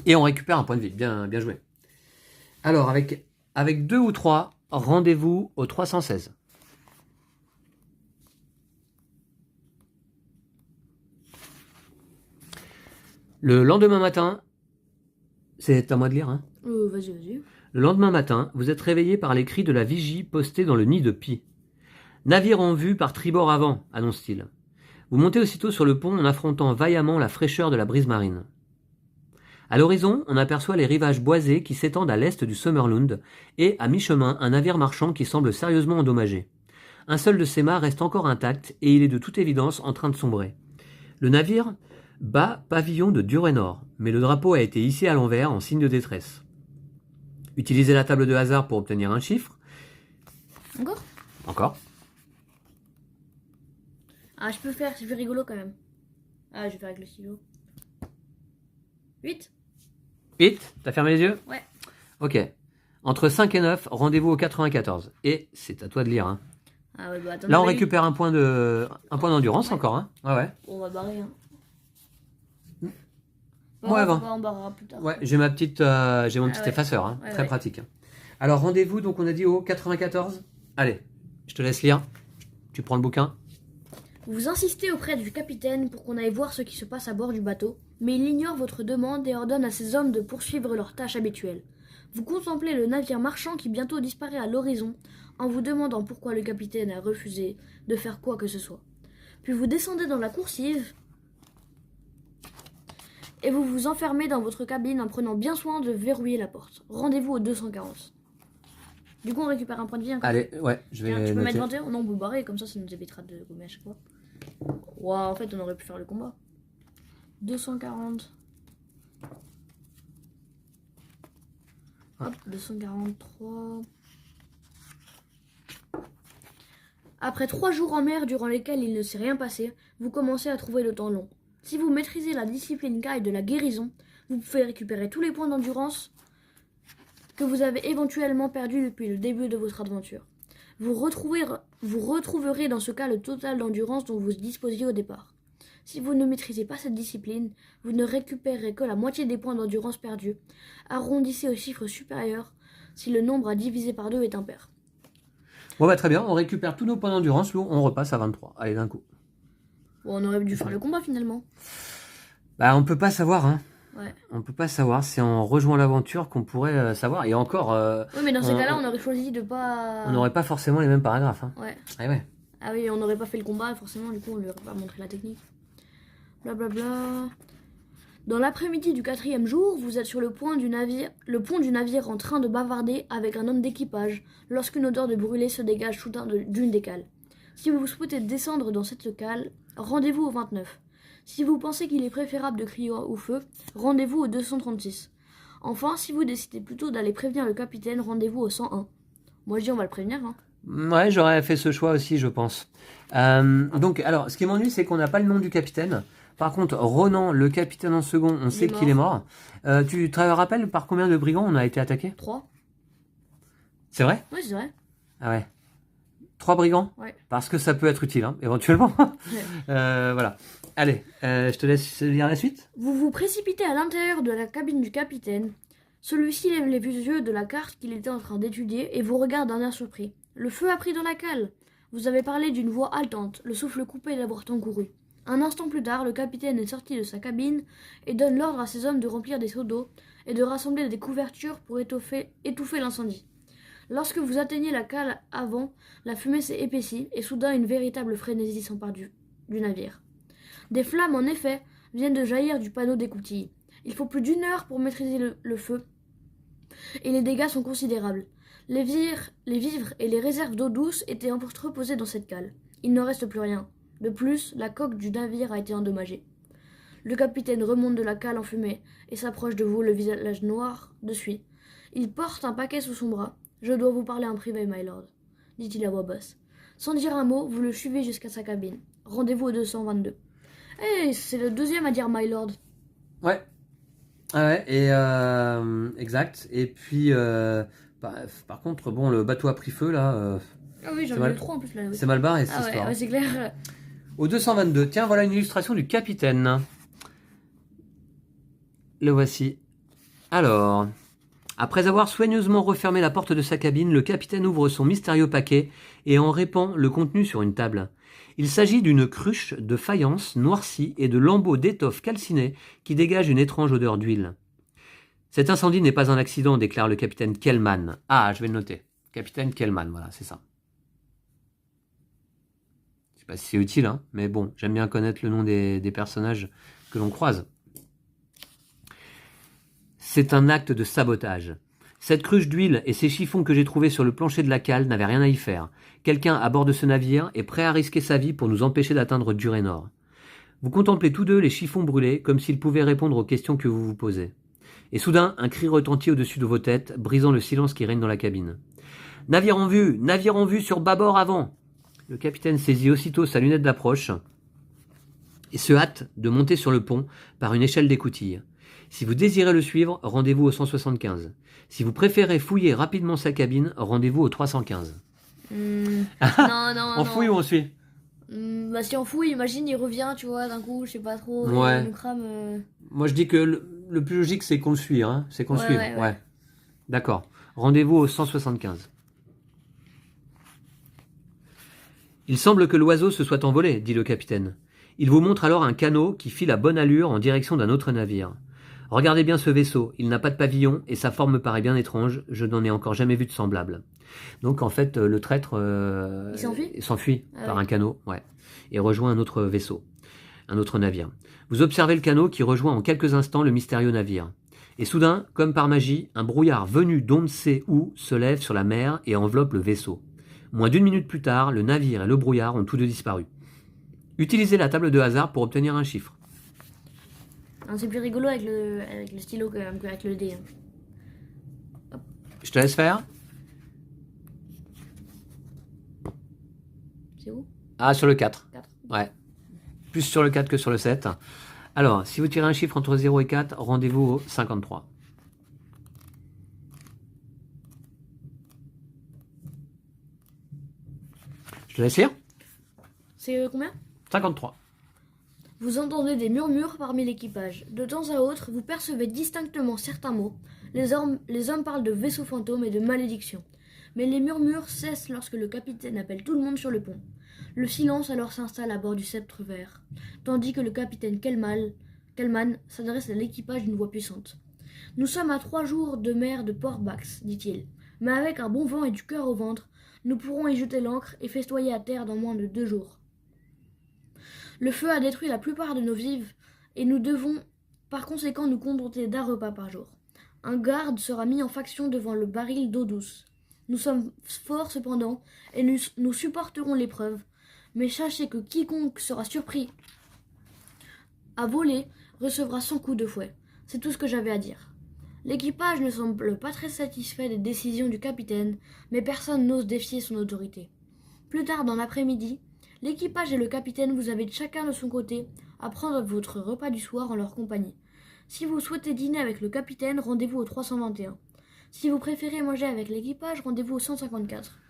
Et on récupère un point de vie. Bien, bien joué. Alors, avec 2 ou 3, rendez-vous au 316. Le lendemain matin, c'est à moi de lire, Vas-y. Le lendemain matin, vous êtes réveillé par les cris de la vigie postée dans le nid de pie. Navire en vue par tribord avant, annonce-t-il. Vous montez aussitôt sur le pont en affrontant vaillamment la fraîcheur de la brise marine. À l'horizon, on aperçoit les rivages boisés qui s'étendent à l'est du Summerlund et, à mi-chemin, un navire marchand qui semble sérieusement endommagé. Un seul de ses mâts reste encore intact et il est de toute évidence en train de sombrer. Le navire bat pavillon de Durénor, mais le drapeau a été hissé à l'envers en signe de détresse. Utilisez la table de hasard pour obtenir un chiffre. Encore. Ah, je peux faire, c'est plus rigolo quand même. Ah, je vais faire avec le stylo. 8. 8, t'as fermé les yeux? Ouais. Ok. Entre 5 et 9, rendez-vous au 94. Et c'est à toi de lire. Ah ouais, attends, là, on récupère un point d'endurance encore. Ouais. On va barrer. Ouais, avant. On barrera plus tard. Ouais, j'ai mon petit effaceur. Très pratique. Alors, rendez-vous, donc on a dit au 94. Allez, je te laisse lire. Tu prends le bouquin. Vous insistez auprès du capitaine pour qu'on aille voir ce qui se passe à bord du bateau, mais il ignore votre demande et ordonne à ses hommes de poursuivre leurs tâches habituelles. Vous contemplez le navire marchand qui bientôt disparaît à l'horizon en vous demandant pourquoi le capitaine a refusé de faire quoi que ce soit. Puis vous descendez dans la coursive et vous vous enfermez dans votre cabine en prenant bien soin de verrouiller la porte. Rendez-vous au 240. Du coup, on récupère un point de vie encore. Allez, ouais, je vais Tiens, tu peux noter. mettre 21? Non, on peut barrer, comme ça nous évitera de gommer à chaque fois. Wow, en fait, on aurait pu faire le combat. 240. Hop, 243. Après 3 jours en mer durant lesquels il ne s'est rien passé, vous commencez à trouver le temps long. Si vous maîtrisez la discipline Kai de la guérison, vous pouvez récupérer tous les points d'endurance que vous avez éventuellement perdus depuis le début de votre aventure. Vous retrouverez dans ce cas le total d'endurance dont vous disposiez au départ. Si vous ne maîtrisez pas cette discipline, vous ne récupérerez que la moitié des points d'endurance perdus. Arrondissez au chiffre supérieur si le nombre à diviser par 2 est impair. Bon bah très bien, on récupère tous nos points d'endurance, Lou, on repasse à 23. Allez, d'un coup. Bon, on aurait dû faire le combat finalement. Bah on peut pas savoir, hein. Ouais. On peut pas savoir, c'est en rejoignant l'aventure qu'on pourrait savoir. Et encore... Oui, mais dans ces cas-là, on aurait choisi de pas... On n'aurait pas forcément les mêmes paragraphes, hein. Ouais. Ah ouais. Ah oui, on n'aurait pas fait le combat, forcément, du coup, on lui aurait pas montré la technique. Blablabla. Dans l'après-midi du 4e jour, vous êtes sur le pont du navire en train de bavarder avec un homme d'équipage, lorsqu'une odeur de brûlé se dégage soudain d'une des cales. Si vous souhaitez descendre dans cette cale, rendez-vous au 29. Si vous pensez qu'il est préférable de crier au feu, rendez-vous au 236. Enfin, si vous décidez plutôt d'aller prévenir le capitaine, rendez-vous au 101. Moi je dis on va le prévenir, hein. Ouais, j'aurais fait ce choix aussi, je pense. Donc, alors, ce qui m'ennuie, c'est qu'on n'a pas le nom du capitaine. Par contre, Ronan, le capitaine en second, on sait qu'il est mort. Tu te rappelles par combien de brigands on a été attaqué? 3. C'est vrai? Oui, c'est vrai. Ah ouais. 3 brigands? Ouais. Parce que ça peut être utile, hein, éventuellement. Voilà. Allez, je te laisse lire la suite. Vous vous précipitez à l'intérieur de la cabine du capitaine. Celui-ci lève les yeux de la carte qu'il était en train d'étudier et vous regarde d'un air surpris. Le feu a pris dans la cale. Vous avez parlé d'une voix haletante, le souffle coupé d'avoir tant couru. Un instant plus tard, le capitaine est sorti de sa cabine et donne l'ordre à ses hommes de remplir des seaux d'eau et de rassembler des couvertures pour étouffer l'incendie. Lorsque vous atteignez la cale avant, la fumée s'est épaissie et soudain une véritable frénésie s'empare du navire. Des flammes, en effet, viennent de jaillir du panneau d'écoutille. Il faut plus d'1 heure pour maîtriser le feu et les dégâts sont considérables. Les vivres et les réserves d'eau douce étaient entreposées dans cette cale. Il ne reste plus rien. De plus, la coque du navire a été endommagée. Le capitaine remonte de la cale enfumée et s'approche de vous, le visage noir de suie. Il porte un paquet sous son bras. « Je dois vous parler en privé, my lord, » dit-il à voix basse. Sans dire un mot, vous le suivez jusqu'à sa cabine. Rendez-vous au 222. Eh, c'est le deuxième à dire my lord. Ouais. Ah ouais, et exact. Et puis, par contre, bon, le bateau a pris feu, là. Ah oui, j'en ai eu 3 en plus, là. Oui. C'est mal barré, cette Ah histoire. ouais, c'est clair. Au 222, tiens, voilà une illustration du capitaine. Le voici. Alors, après avoir soigneusement refermé la porte de sa cabine, le capitaine ouvre son mystérieux paquet et en répand le contenu sur une table. Il s'agit d'une cruche de faïence noircie et de lambeaux d'étoffe calcinée qui dégagent une étrange odeur d'huile. Cet incendie n'est pas un accident, déclare le capitaine Kellman. Ah, je vais le noter. Capitaine Kellman, voilà, c'est ça. Je sais pas si c'est utile, hein, mais bon, j'aime bien connaître le nom des personnages que l'on croise. C'est un acte de sabotage. Cette cruche d'huile et ces chiffons que j'ai trouvés sur le plancher de la cale n'avaient rien à y faire. Quelqu'un à bord de ce navire est prêt à risquer sa vie pour nous empêcher d'atteindre Durénor. Vous contemplez tous deux les chiffons brûlés comme s'ils pouvaient répondre aux questions que vous vous posez. Et soudain, un cri retentit au-dessus de vos têtes, brisant le silence qui règne dans la cabine. « Navire en vue sur bâbord avant !» Le capitaine saisit aussitôt sa lunette d'approche et se hâte de monter sur le pont par une échelle d'écoutille. Si vous désirez le suivre, rendez-vous au 175. Si vous préférez fouiller rapidement sa cabine, rendez-vous au 315. Non. On fouille ou on suit? Bah si on fouille, imagine il revient, tu vois, d'un coup, je sais pas trop, ouais. Il nous crame. Moi je dis que le plus logique c'est qu'on le suit, hein. C'est qu'on le suive. Ouais. D'accord. Rendez-vous au 175. Il semble que l'oiseau se soit envolé, dit le capitaine. Il vous montre alors un canot qui file à bonne allure en direction d'un autre navire. Regardez bien ce vaisseau, il n'a pas de pavillon et sa forme me paraît bien étrange, je n'en ai encore jamais vu de semblable. Donc en fait le traître s'enfuit par un canot, et rejoint un autre vaisseau, un autre navire. Vous observez le canot qui rejoint en quelques instants le mystérieux navire. Et soudain, comme par magie, un brouillard venu d'on ne sait où se lève sur la mer et enveloppe le vaisseau. Moins d'1 minute plus tard, le navire et le brouillard ont tous deux disparu. Utilisez la table de hasard pour obtenir un chiffre. C'est plus rigolo avec le stylo qu'avec le dé. Hop. Je te laisse faire. C'est où? Ah, sur le 4. 4. Ouais. Plus sur le 4 que sur le 7. Alors, si vous tirez un chiffre entre 0 et 4, rendez-vous au 53. Je te laisse lire. C'est combien? 53. Vous entendez des murmures parmi l'équipage. De temps à autre, vous percevez distinctement certains mots. Les hommes parlent de vaisseaux fantômes et de malédictions. Mais les murmures cessent lorsque le capitaine appelle tout le monde sur le pont. Le silence alors s'installe à bord du Sceptre Vert, tandis que le capitaine Kellman s'adresse à l'équipage d'une voix puissante. « Nous sommes à 3 jours de mer de Port-Bax, dit-il. Mais avec un bon vent et du cœur au ventre, nous pourrons y jeter l'ancre et festoyer à terre dans moins de 2 jours. Le feu a détruit la plupart de nos vivres et nous devons par conséquent nous contenter d'un repas par jour. Un garde sera mis en faction devant le baril d'eau douce. Nous sommes forts cependant et nous supporterons l'épreuve. Mais sachez que quiconque sera surpris à voler recevra 100 coups de fouet. C'est tout ce que j'avais à dire. » L'équipage ne semble pas très satisfait des décisions du capitaine, mais personne n'ose défier son autorité. Plus tard dans l'après-midi, l'équipage et le capitaine vous invitent chacun de son côté à prendre votre repas du soir en leur compagnie. Si vous souhaitez dîner avec le capitaine, rendez-vous au 321. Si vous préférez manger avec l'équipage, rendez-vous au 154.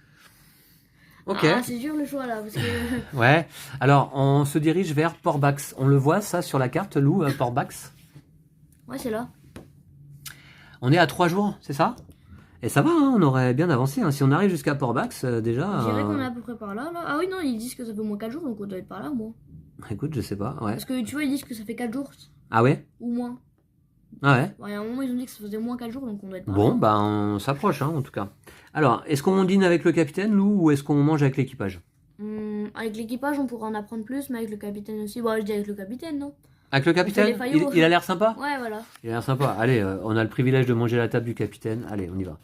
Ok. Ah, c'est dur le choix là, parce que... Ouais. Alors, on se dirige vers Port-Bax. On le voit ça sur la carte, Lou, Port-Bax? Ouais, c'est là. On est à 3 jours, c'est ça? Et ça va, hein, on aurait bien avancé. Hein. Si on arrive jusqu'à Port-Bax, déjà... Je dirais qu'on est à peu près par là. Ah oui, non, ils disent que ça fait au moins 4 jours, donc on doit être par là, moi. Écoute, je sais pas, ouais. Parce que tu vois, ils disent que ça fait 4 jours. Ah ouais? Ou moins. Ah ouais? Ouais, à un moment, ils ont dit que ça faisait moins 4 jours, donc on doit être par Bon, là. bah on s'approche, hein, en tout cas. Alors, est-ce qu'on dîne avec le capitaine, Lou, ou est-ce qu'on mange avec l'équipage? Avec l'équipage, on pourra en apprendre plus, mais avec le capitaine aussi. Bon, je dis avec le capitaine, non? Avec le capitaine? les faillots. Il a l'air sympa? Ouais, voilà. Il a l'air sympa. Allez, on a le privilège de manger à la table du capitaine. Allez, on y va.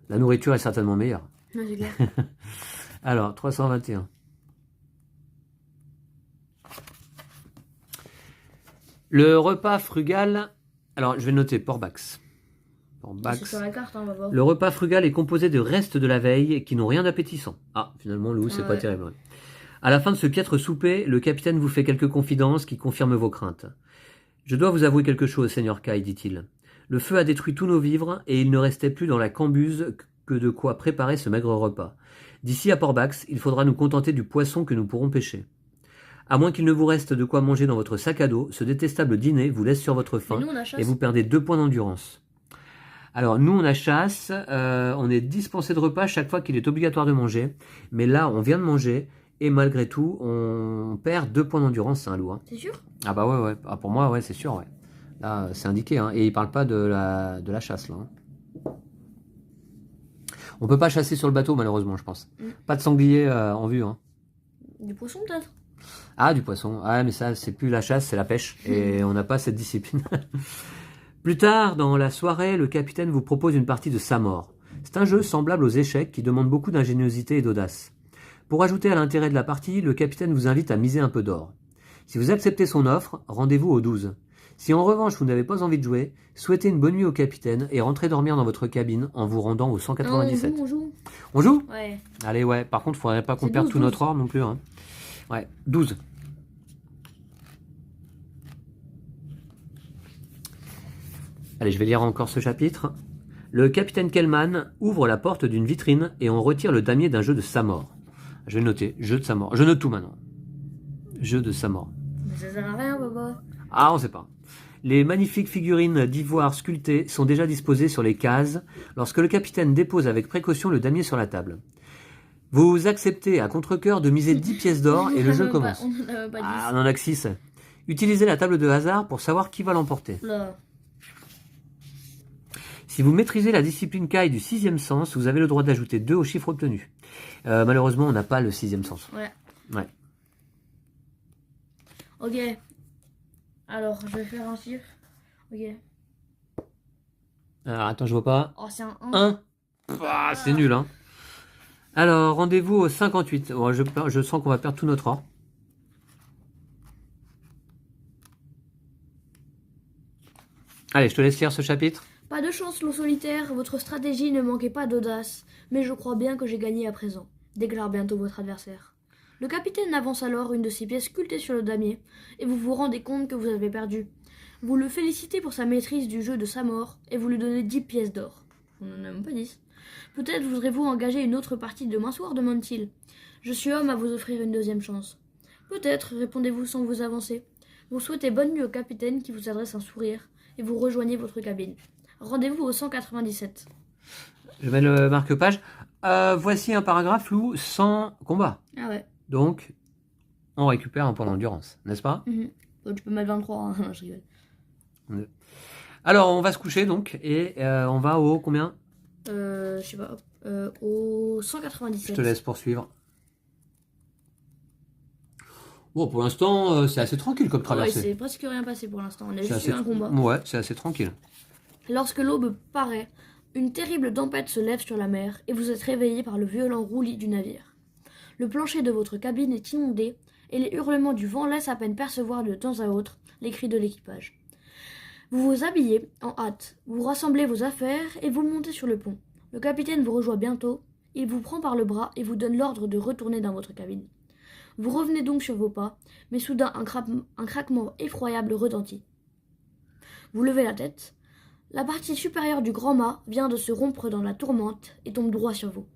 La nourriture est certainement meilleure. Non, c'est clair. Alors, 321. Le repas frugal... Alors, je vais noter Port-Bax. C'est Port-Bax. sur la carte, on va voir. Le repas frugal est composé de restes de la veille qui n'ont rien d'appétissant. Ah, finalement, Lou, c'est Ah pas ouais. terrible. Ouais. À la fin de ce piètre souper, le capitaine vous fait quelques confidences qui confirment vos craintes. Je dois vous avouer quelque chose, Seigneur Kai, dit-il. Le feu a détruit tous nos vivres et il ne restait plus dans la cambuse que de quoi préparer ce maigre repas. D'ici à Port-Bax, il faudra nous contenter du poisson que nous pourrons pêcher. À moins qu'il ne vous reste de quoi manger dans votre sac à dos, ce détestable dîner vous laisse sur votre Mais faim nous, on a chasse. et vous perdez 2 points d'endurance. Alors, nous, on a chasse, on est dispensé de repas chaque fois qu'il est obligatoire de manger, mais là, on vient de manger, et malgré tout, on perd 2 points d'endurance, c'est un loup. Hein. C'est sûr? Ah bah ouais. Ah, pour moi, ouais, c'est sûr, ouais. Là, c'est indiqué, hein, et il parle pas de la chasse, là. Hein. On peut pas chasser sur le bateau, malheureusement, je pense. Pas de sanglier en vue, hein. Du poisson, peut-être? Ah, du poisson. Ah, mais ça, c'est plus la chasse, c'est la pêche, et on n'a pas cette discipline. Plus tard, dans la soirée, le capitaine vous propose une partie de Samor. C'est un jeu semblable aux échecs qui demande beaucoup d'ingéniosité et d'audace. Pour ajouter à l'intérêt de la partie, le capitaine vous invite à miser un peu d'or. Si vous acceptez son offre, rendez-vous au 12. Si en revanche vous n'avez pas envie de jouer, souhaitez une bonne nuit au capitaine et rentrez dormir dans votre cabine en vous rendant au 197. On joue. On joue? Ouais. Allez, ouais. Par contre, il faudrait pas qu'on C'est perde 12, tout notre or non plus. Hein. Ouais, 12. Allez, je vais lire encore ce chapitre. Le capitaine Kellman ouvre la porte d'une vitrine et on retire le damier d'un jeu de Samor. Je vais le noter, jeu de Samor. Je note tout maintenant. Jeu de Samor. Mais ça sert à rien, papa. Ah, on sait pas. Les magnifiques figurines d'ivoire sculptées sont déjà disposées sur les cases lorsque le capitaine dépose avec précaution le damier sur la table. Vous acceptez à contre-cœur de miser 10 pièces d'or et le jeu commence. On en a pas 10. Ah, on en a que 6. Utilisez la table de hasard pour savoir qui va l'emporter. Là. Si vous maîtrisez la discipline Kai du 6e sens, vous avez le droit d'ajouter 2 au chiffre obtenu. Malheureusement, on n'a pas le 6e sens. Ouais. Ouais. Ok. Alors, je vais faire un chiffre. Ok. Alors, attends, je vois pas. Oh, c'est un 1. 1. Ah, c'est nul, hein. Alors, rendez-vous au 58. Bon, je sens qu'on va perdre tout notre or. Allez, je te laisse lire ce chapitre. Pas de chance, loup solitaire, votre stratégie ne manquait pas d'audace, mais je crois bien que j'ai gagné à présent, déclare bientôt votre adversaire. Le capitaine avance alors une de ses pièces sculptées sur le damier, et vous vous rendez compte que vous avez perdu. Vous le félicitez pour sa maîtrise du jeu de Samor, et vous lui donnez 10 pièces d'or. On n'en a même pas 10. Peut-être voudrez-vous engager une autre partie demain soir, demande-t-il. Je suis homme à vous offrir une deuxième chance. Peut-être, répondez-vous sans vous avancer. Vous souhaitez bonne nuit au capitaine qui vous adresse un sourire et vous rejoignez votre cabine. Rendez-vous au 197. Je mets le marque-page. Voici un paragraphe, Lou, sans combat. Ah ouais. Donc, on récupère un point d'endurance, n'est-ce pas? Bon, tu peux mettre 23, hein. Je rigole. Alors, on va se coucher donc, et on va au combien? Je sais pas, au 197. Je te laisse poursuivre. Bon, pour l'instant, c'est assez tranquille comme Ouais, traversée. c'est presque rien passé pour l'instant. On a C'est juste eu un combat. Ouais, c'est assez tranquille. Lorsque l'aube paraît, une terrible tempête se lève sur la mer et vous êtes réveillé par le violent roulis du navire. Le plancher de votre cabine est inondé et les hurlements du vent laissent à peine percevoir de temps à autre les cris de l'équipage. Vous vous habillez en hâte, vous rassemblez vos affaires et vous montez sur le pont. Le capitaine vous rejoint bientôt, il vous prend par le bras et vous donne l'ordre de retourner dans votre cabine. Vous revenez donc sur vos pas, mais soudain un craquement effroyable retentit. Vous levez la tête. La partie supérieure du grand mât vient de se rompre dans la tourmente et tombe droit sur vous.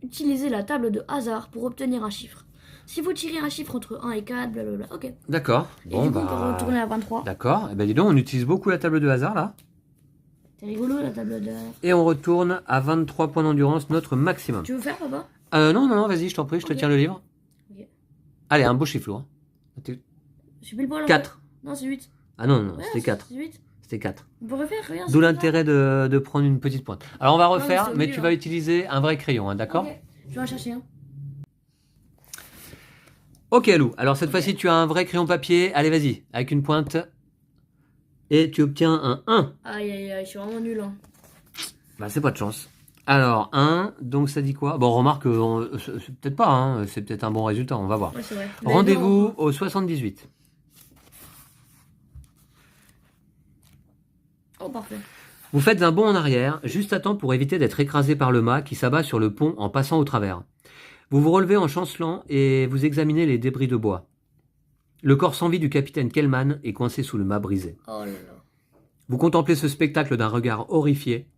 Utilisez la table de hasard pour obtenir un chiffre. Si vous tirez un chiffre entre 1 et 4, blablabla, ok. D'accord. Et Bon, du coup, on peut retourner à 23. D'accord. Et ben dis donc, on utilise beaucoup la table de hasard là. C'est rigolo la table de... Et on retourne à 23 points d'endurance, notre maximum. Tu veux faire, papa? Non, vas-y, je t'en prie, je te Ok. tiens le livre. Ok. Allez, un beau chiffre, Lou, hein. Je suis pile poil en 4. fait. Non, c'est 8. Ah non, Ouais, c'était 4. C'est 8. C'était 4. On peut refaire, regarde. D'où c'est l'intérêt de prendre une petite pointe. Alors on va mais refaire, c'est mais mieux, tu vas hein. utiliser un vrai crayon, hein, ça. d'accord? Ok. Je vais en chercher un. Ok, Lou. Alors cette fois-ci, tu as un vrai crayon papier. Allez, vas-y, avec une pointe. Et tu obtiens un 1. Aïe, aïe, aïe, je suis vraiment nul. Hein. Bah, c'est pas de chance. Alors, 1, donc ça dit quoi? Bon, remarque, c'est peut-être pas, hein, c'est peut-être un bon résultat, on va voir. Ouais, c'est vrai. Mais Rendez-vous non. au 78. Oh, parfait. Vous faites un bond en arrière, juste à temps pour éviter d'être écrasé par le mât qui s'abat sur le pont en passant au travers. Vous vous relevez en chancelant et vous examinez les débris de bois. Le corps sans vie du capitaine Kellman est coincé sous le mât brisé. Oh là là. Vous contemplez ce spectacle d'un regard horrifié.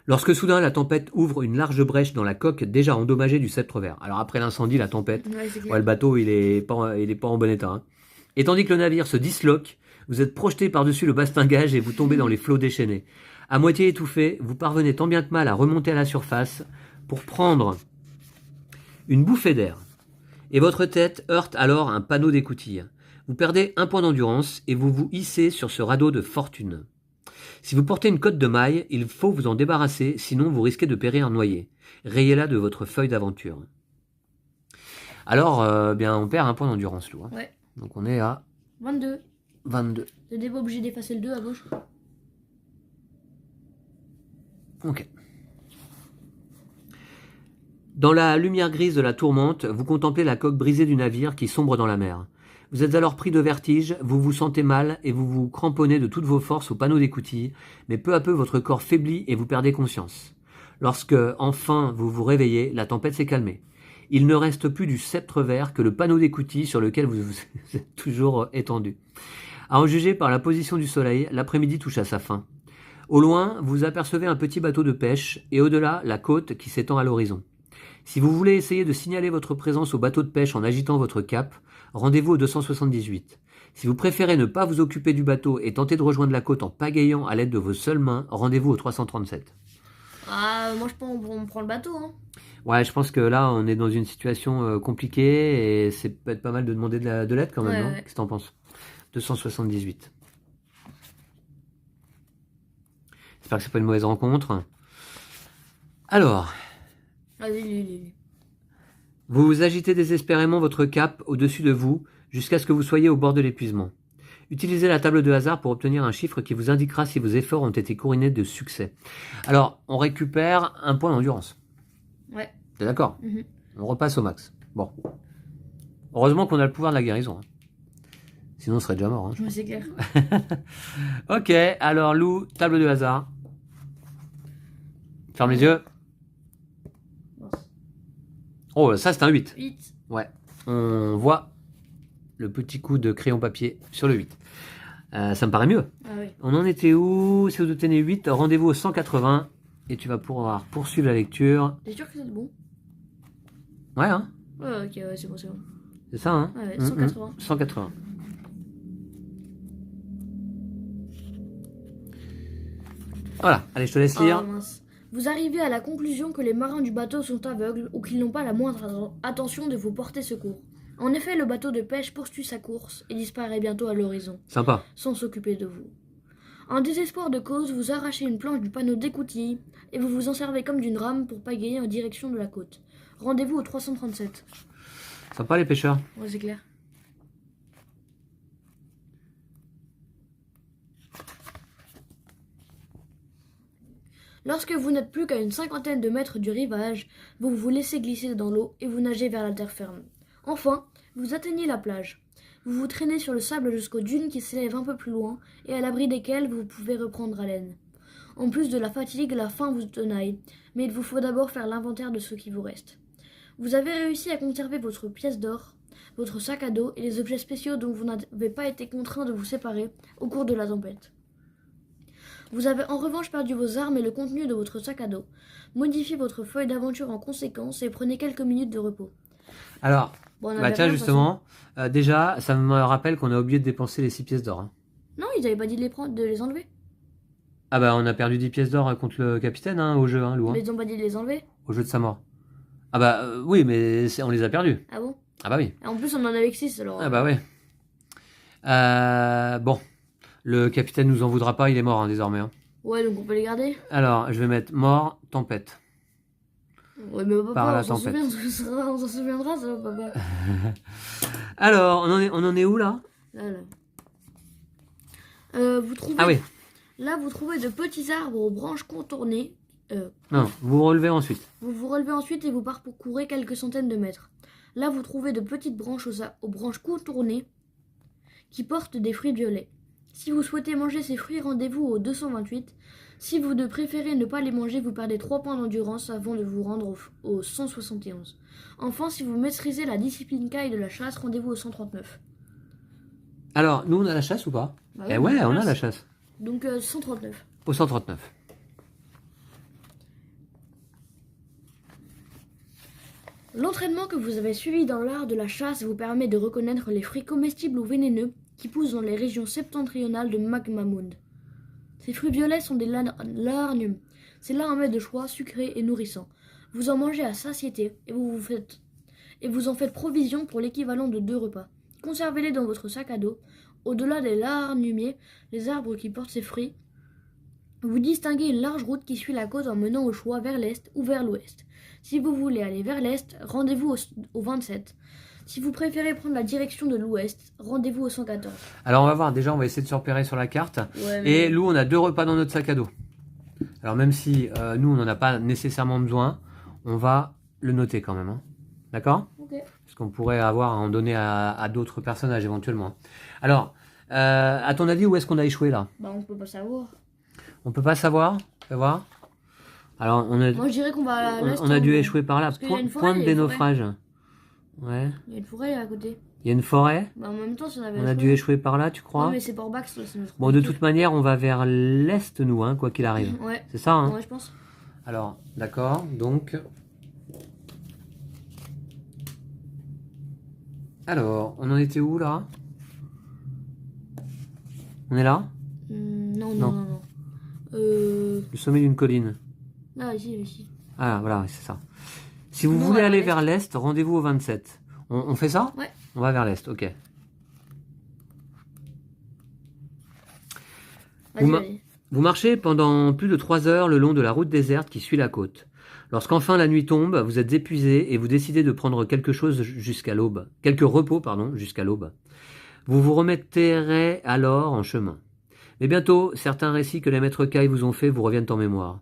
Lorsque soudain la tempête ouvre une large brèche dans la coque déjà endommagée du sceptre vert. Alors après l'incendie, la tempête, Ouais, c'est clair. ouais, le bateau il est pas en bon état. Hein. Et tandis que le navire se disloque, vous êtes projeté par-dessus le bastingage et vous tombez dans les flots déchaînés. À moitié étouffé, vous parvenez tant bien que mal à remonter à la surface pour prendre une bouffée d'air. Et votre tête heurte alors un panneau d'écoutille. Vous perdez un point d'endurance et vous vous hissez sur ce radeau de fortune. Si vous portez une cotte de maille, il faut vous en débarrasser, sinon vous risquez de périr noyé. Rayez-la de votre feuille d'aventure. Alors, bien, on perd un point d'endurance, Lou. Hein. Ouais. Donc on est à 22. 22. T'es pas obligé d'effacer le 2 à gauche. Ok. Dans la lumière grise de la tourmente, vous contemplez la coque brisée du navire qui sombre dans la mer. Vous êtes alors pris de vertige, vous vous sentez mal et vous vous cramponnez de toutes vos forces au panneau d'écoutille, mais peu à peu votre corps faiblit et vous perdez conscience. Lorsque, enfin, vous vous réveillez, la tempête s'est calmée. Il ne reste plus du sceptre vert que le panneau d'écoutille sur lequel vous vous êtes toujours étendu. À en juger par la position du soleil, l'après-midi touche à sa fin. Au loin, vous apercevez un petit bateau de pêche et au-delà, la côte qui s'étend à l'horizon. Si vous voulez essayer de signaler votre présence au bateau de pêche en agitant votre cape, rendez-vous au 278. Si vous préférez ne pas vous occuper du bateau et tenter de rejoindre la côte en pagayant à l'aide de vos seules mains, rendez-vous au 337. Ah, moi je pense qu'on prend le bateau. Hein. Ouais, je pense que là, on est dans une situation compliquée et c'est peut-être pas mal de demander de l'aide quand même, Ouais, non? ouais. Qu'est-ce que t'en penses? 278. J'espère que c'est pas une mauvaise rencontre. Alors, Vas-y, lui. vous agitez désespérément votre cape au-dessus de vous jusqu'à ce que vous soyez au bord de l'épuisement. Utilisez la table de hasard pour obtenir un chiffre qui vous indiquera si vos efforts ont été couronnés de succès. Alors, on récupère un point d'endurance. Ouais. T'es d'accord? Mhm. On repasse au max. Bon. Heureusement qu'on a le pouvoir de la guérison. Hein. Sinon, on serait déjà mort. Hein. Ouais, c'est clair. Ok, alors Lou, table de hasard. Ferme les yeux. Oh, ça c'est un 8. 8. Ouais. On voit le petit coup de crayon papier sur le 8. Ça me paraît mieux. Ah oui. On en était où? Si vous obtenez 8, rendez-vous au 180 et tu vas pouvoir poursuivre la lecture. T'es sûr que c'est bon? Ouais, hein? Ouais, ok, ouais, c'est bon, c'est bon. C'est ça, hein? Ouais, 180. 180. Voilà, allez, je te laisse lire. Ah, mince. Vous arrivez à la conclusion que les marins du bateau sont aveugles ou qu'ils n'ont pas la moindre attention de vous porter secours. En effet, le bateau de pêche poursuit sa course et disparaît bientôt à l'horizon, Sympa. sans s'occuper de vous. En désespoir de cause, vous arrachez une planche du panneau d'écoutille et vous vous en servez comme d'une rame pour pagayer en direction de la côte. Rendez-vous au 337. Sympa les pêcheurs. Ouais, c'est clair. Lorsque vous n'êtes plus qu'à une cinquantaine de mètres du rivage, vous vous laissez glisser dans l'eau et vous nagez vers la terre ferme. Enfin, vous atteignez la plage. Vous vous traînez sur le sable jusqu'aux dunes qui s'élèvent un peu plus loin et à l'abri desquelles vous pouvez reprendre haleine. En plus de la fatigue, la faim vous tenaille, mais il vous faut d'abord faire l'inventaire de ce qui vous reste. Vous avez réussi à conserver votre pièce d'or, votre sac à dos et les objets spéciaux dont vous n'avez pas été contraint de vous séparer au cours de la tempête. Vous avez en revanche perdu vos armes et le contenu de votre sac à dos. Modifiez votre feuille d'aventure en conséquence et prenez quelques minutes de repos. Alors, Bon, bah tiens justement, déjà, ça me rappelle qu'on a oublié de dépenser les 6 pièces d'or. Hein. Non, ils n'avaient pas dit de les prendre, de les enlever. Ah bah on a perdu 10 pièces d'or contre le capitaine hein, au jeu, hein, Lou. Hein, Mais ils n'ont pas dit de les enlever. au jeu de sa mort. Ah bah oui, mais on les a perdus. Ah bon? Ah bah oui. En plus, on en avait que 6 alors. Ah bah ouais. Bon, le capitaine nous en voudra pas, il est mort hein, désormais. Hein. Ouais, donc on peut les garder. Alors, je vais mettre mort, tempête. Ouais, mais papa, Par la on s'en tempête. souviendra, on s'en souviendra, ça, papa. Alors, on en est où là? Là. Vous trouvez... Ah oui, Là, vous trouvez de petits arbres aux branches contournées. non, vous relevez ensuite. Vous vous relevez ensuite et vous parcourez quelques centaines de mètres. Là, vous trouvez de petites branches aux branches contournées qui portent des fruits violets. Si vous souhaitez manger ces fruits, rendez-vous au 228. Si vous préférez ne pas les manger, vous perdez 3 points d'endurance avant de vous rendre au 171. Enfin, si vous maîtrisez la discipline caille de la chasse, rendez-vous au 139. Alors, nous on a la chasse ou pas? Bah Eh oui, ouais, on a la chasse. Donc 139. Au 139. L'entraînement que vous avez suivi dans l'art de la chasse vous permet de reconnaître les fruits comestibles ou vénéneux qui poussent dans les régions septentrionales de Magmamound. Ces fruits violets sont des largnes. C'est là un mets de choix sucré et nourrissant. Vous en mangez à satiété et vous en faites provision pour l'équivalent de 2 repas. Conservez-les dans votre sac à dos. Au-delà des largnumiers, les arbres qui portent ces fruits, vous distinguez une large route qui suit la côte en menant au choix vers l'est ou vers l'ouest. Si vous voulez aller vers l'est, rendez-vous au 27. Si vous préférez prendre la direction de l'ouest, rendez-vous au 114. Alors on va voir, déjà on va essayer de se repérer sur la carte. Ouais, Et Lou, on a 2 repas dans notre sac à dos. Alors même si nous on n'en a pas nécessairement besoin, on va le noter quand même. Hein. D'accord? Ok. Parce qu'on pourrait avoir à en donner à d'autres personnages éventuellement. Alors, à ton avis, où est-ce qu'on a échoué là? Bah on peut pas savoir. On peut pas savoir? Fais voir. Alors on a, Moi je dirais qu'on va à l'est. on a dû échouer par là. Parce qu'il y a une forêt, Point de il y a une dénaufrage. Ouais. Il y a une forêt à côté. Il y a une forêt. Bah en même temps, si on avait On a dû échouer par là, tu crois? Ouais, mais c'est Port-Bax, là, c'est notre Bon, de objectif. toute manière, on va vers l'est, nous, hein, quoi qu'il arrive. Ouais, C'est ça, hein? ouais, je pense. Alors, d'accord, donc... Alors, on en était où, là? On est là? Non, Non. non, non, non. Le sommet d'une colline. Là, ici. Ah, voilà, c'est ça. Si vous Non, voulez à aller l'est. vers l'est, rendez-vous au 27. On fait ça? Ouais. On va vers l'est, ok. Vas-y, Vous vas-y. Vous marchez pendant plus de 3 heures le long de la route déserte qui suit la côte. Lorsqu'enfin la nuit tombe, vous êtes épuisé et vous décidez de prendre quelque chose jusqu'à l'aube. Quelques repos, pardon, jusqu'à l'aube. Vous vous remettrez alors en chemin. Mais bientôt, certains récits que les maîtres Caille vous ont faits vous reviennent en mémoire.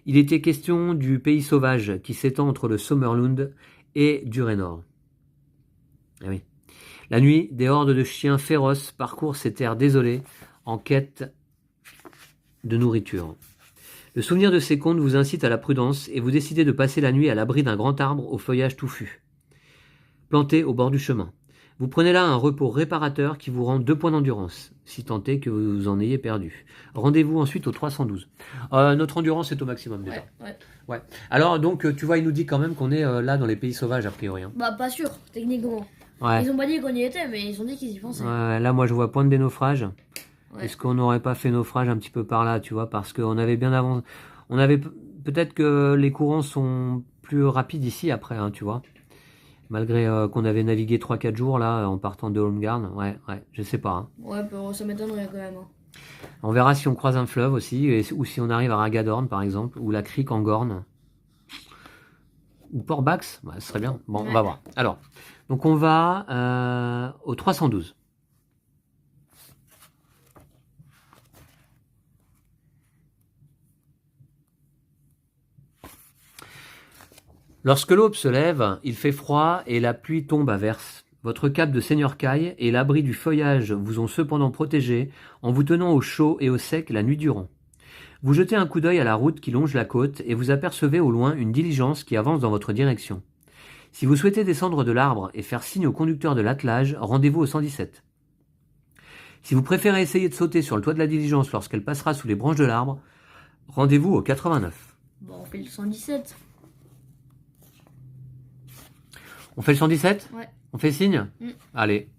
Il était question du pays sauvage qui s'étend entre le Sommerlund et Durénor. Eh oui. La nuit, des hordes de chiens féroces parcourent ces terres désolées en quête de nourriture. Le souvenir de ces contes vous incite à la prudence et vous décidez de passer la nuit à l'abri d'un grand arbre au feuillage touffu, planté au bord du chemin. Vous prenez là un repos réparateur qui vous rend 2 points d'endurance, si tant est que vous en ayez perdu. Rendez-vous ensuite au 312. Notre endurance est au maximum déjà. Ouais. Alors donc, tu vois, il nous dit quand même qu'on est là dans les pays sauvages a priori. Hein. Bah, pas sûr, techniquement. Ouais. Ils ont pas dit qu'on y était, mais ils ont dit qu'ils y pensaient. Ouais, là, moi, je vois point de dénaufrage. Ouais. Est-ce qu'on n'aurait pas fait naufrage un petit peu par là, tu vois, parce qu'on avait bien avant. On avait peut-être que les courants sont plus rapides ici après, hein, tu vois. Malgré qu'on avait navigué 3-4 jours là en partant de Holmgarn. Ouais, je sais pas. Hein. Ouais, ça m'étonnerait quand même. Hein. On verra si on croise un fleuve aussi, ou si on arrive à Ragadorn par exemple, ou la crique en Gorn. Ou Port-Bax, ce serait bien. Bon, on va voir. Alors, donc on va au 312. Lorsque l'aube se lève, il fait froid et la pluie tombe à verse. Votre cape de seigneur Caille et l'abri du feuillage vous ont cependant protégé en vous tenant au chaud et au sec la nuit durant. Vous jetez un coup d'œil à la route qui longe la côte et vous apercevez au loin une diligence qui avance dans votre direction. Si vous souhaitez descendre de l'arbre et faire signe au conducteur de l'attelage, rendez-vous au 117. Si vous préférez essayer de sauter sur le toit de la diligence lorsqu'elle passera sous les branches de l'arbre, rendez-vous au 89. Bon, on fait le 117. On fait le 117 ? Ouais. On fait signe ? Allez.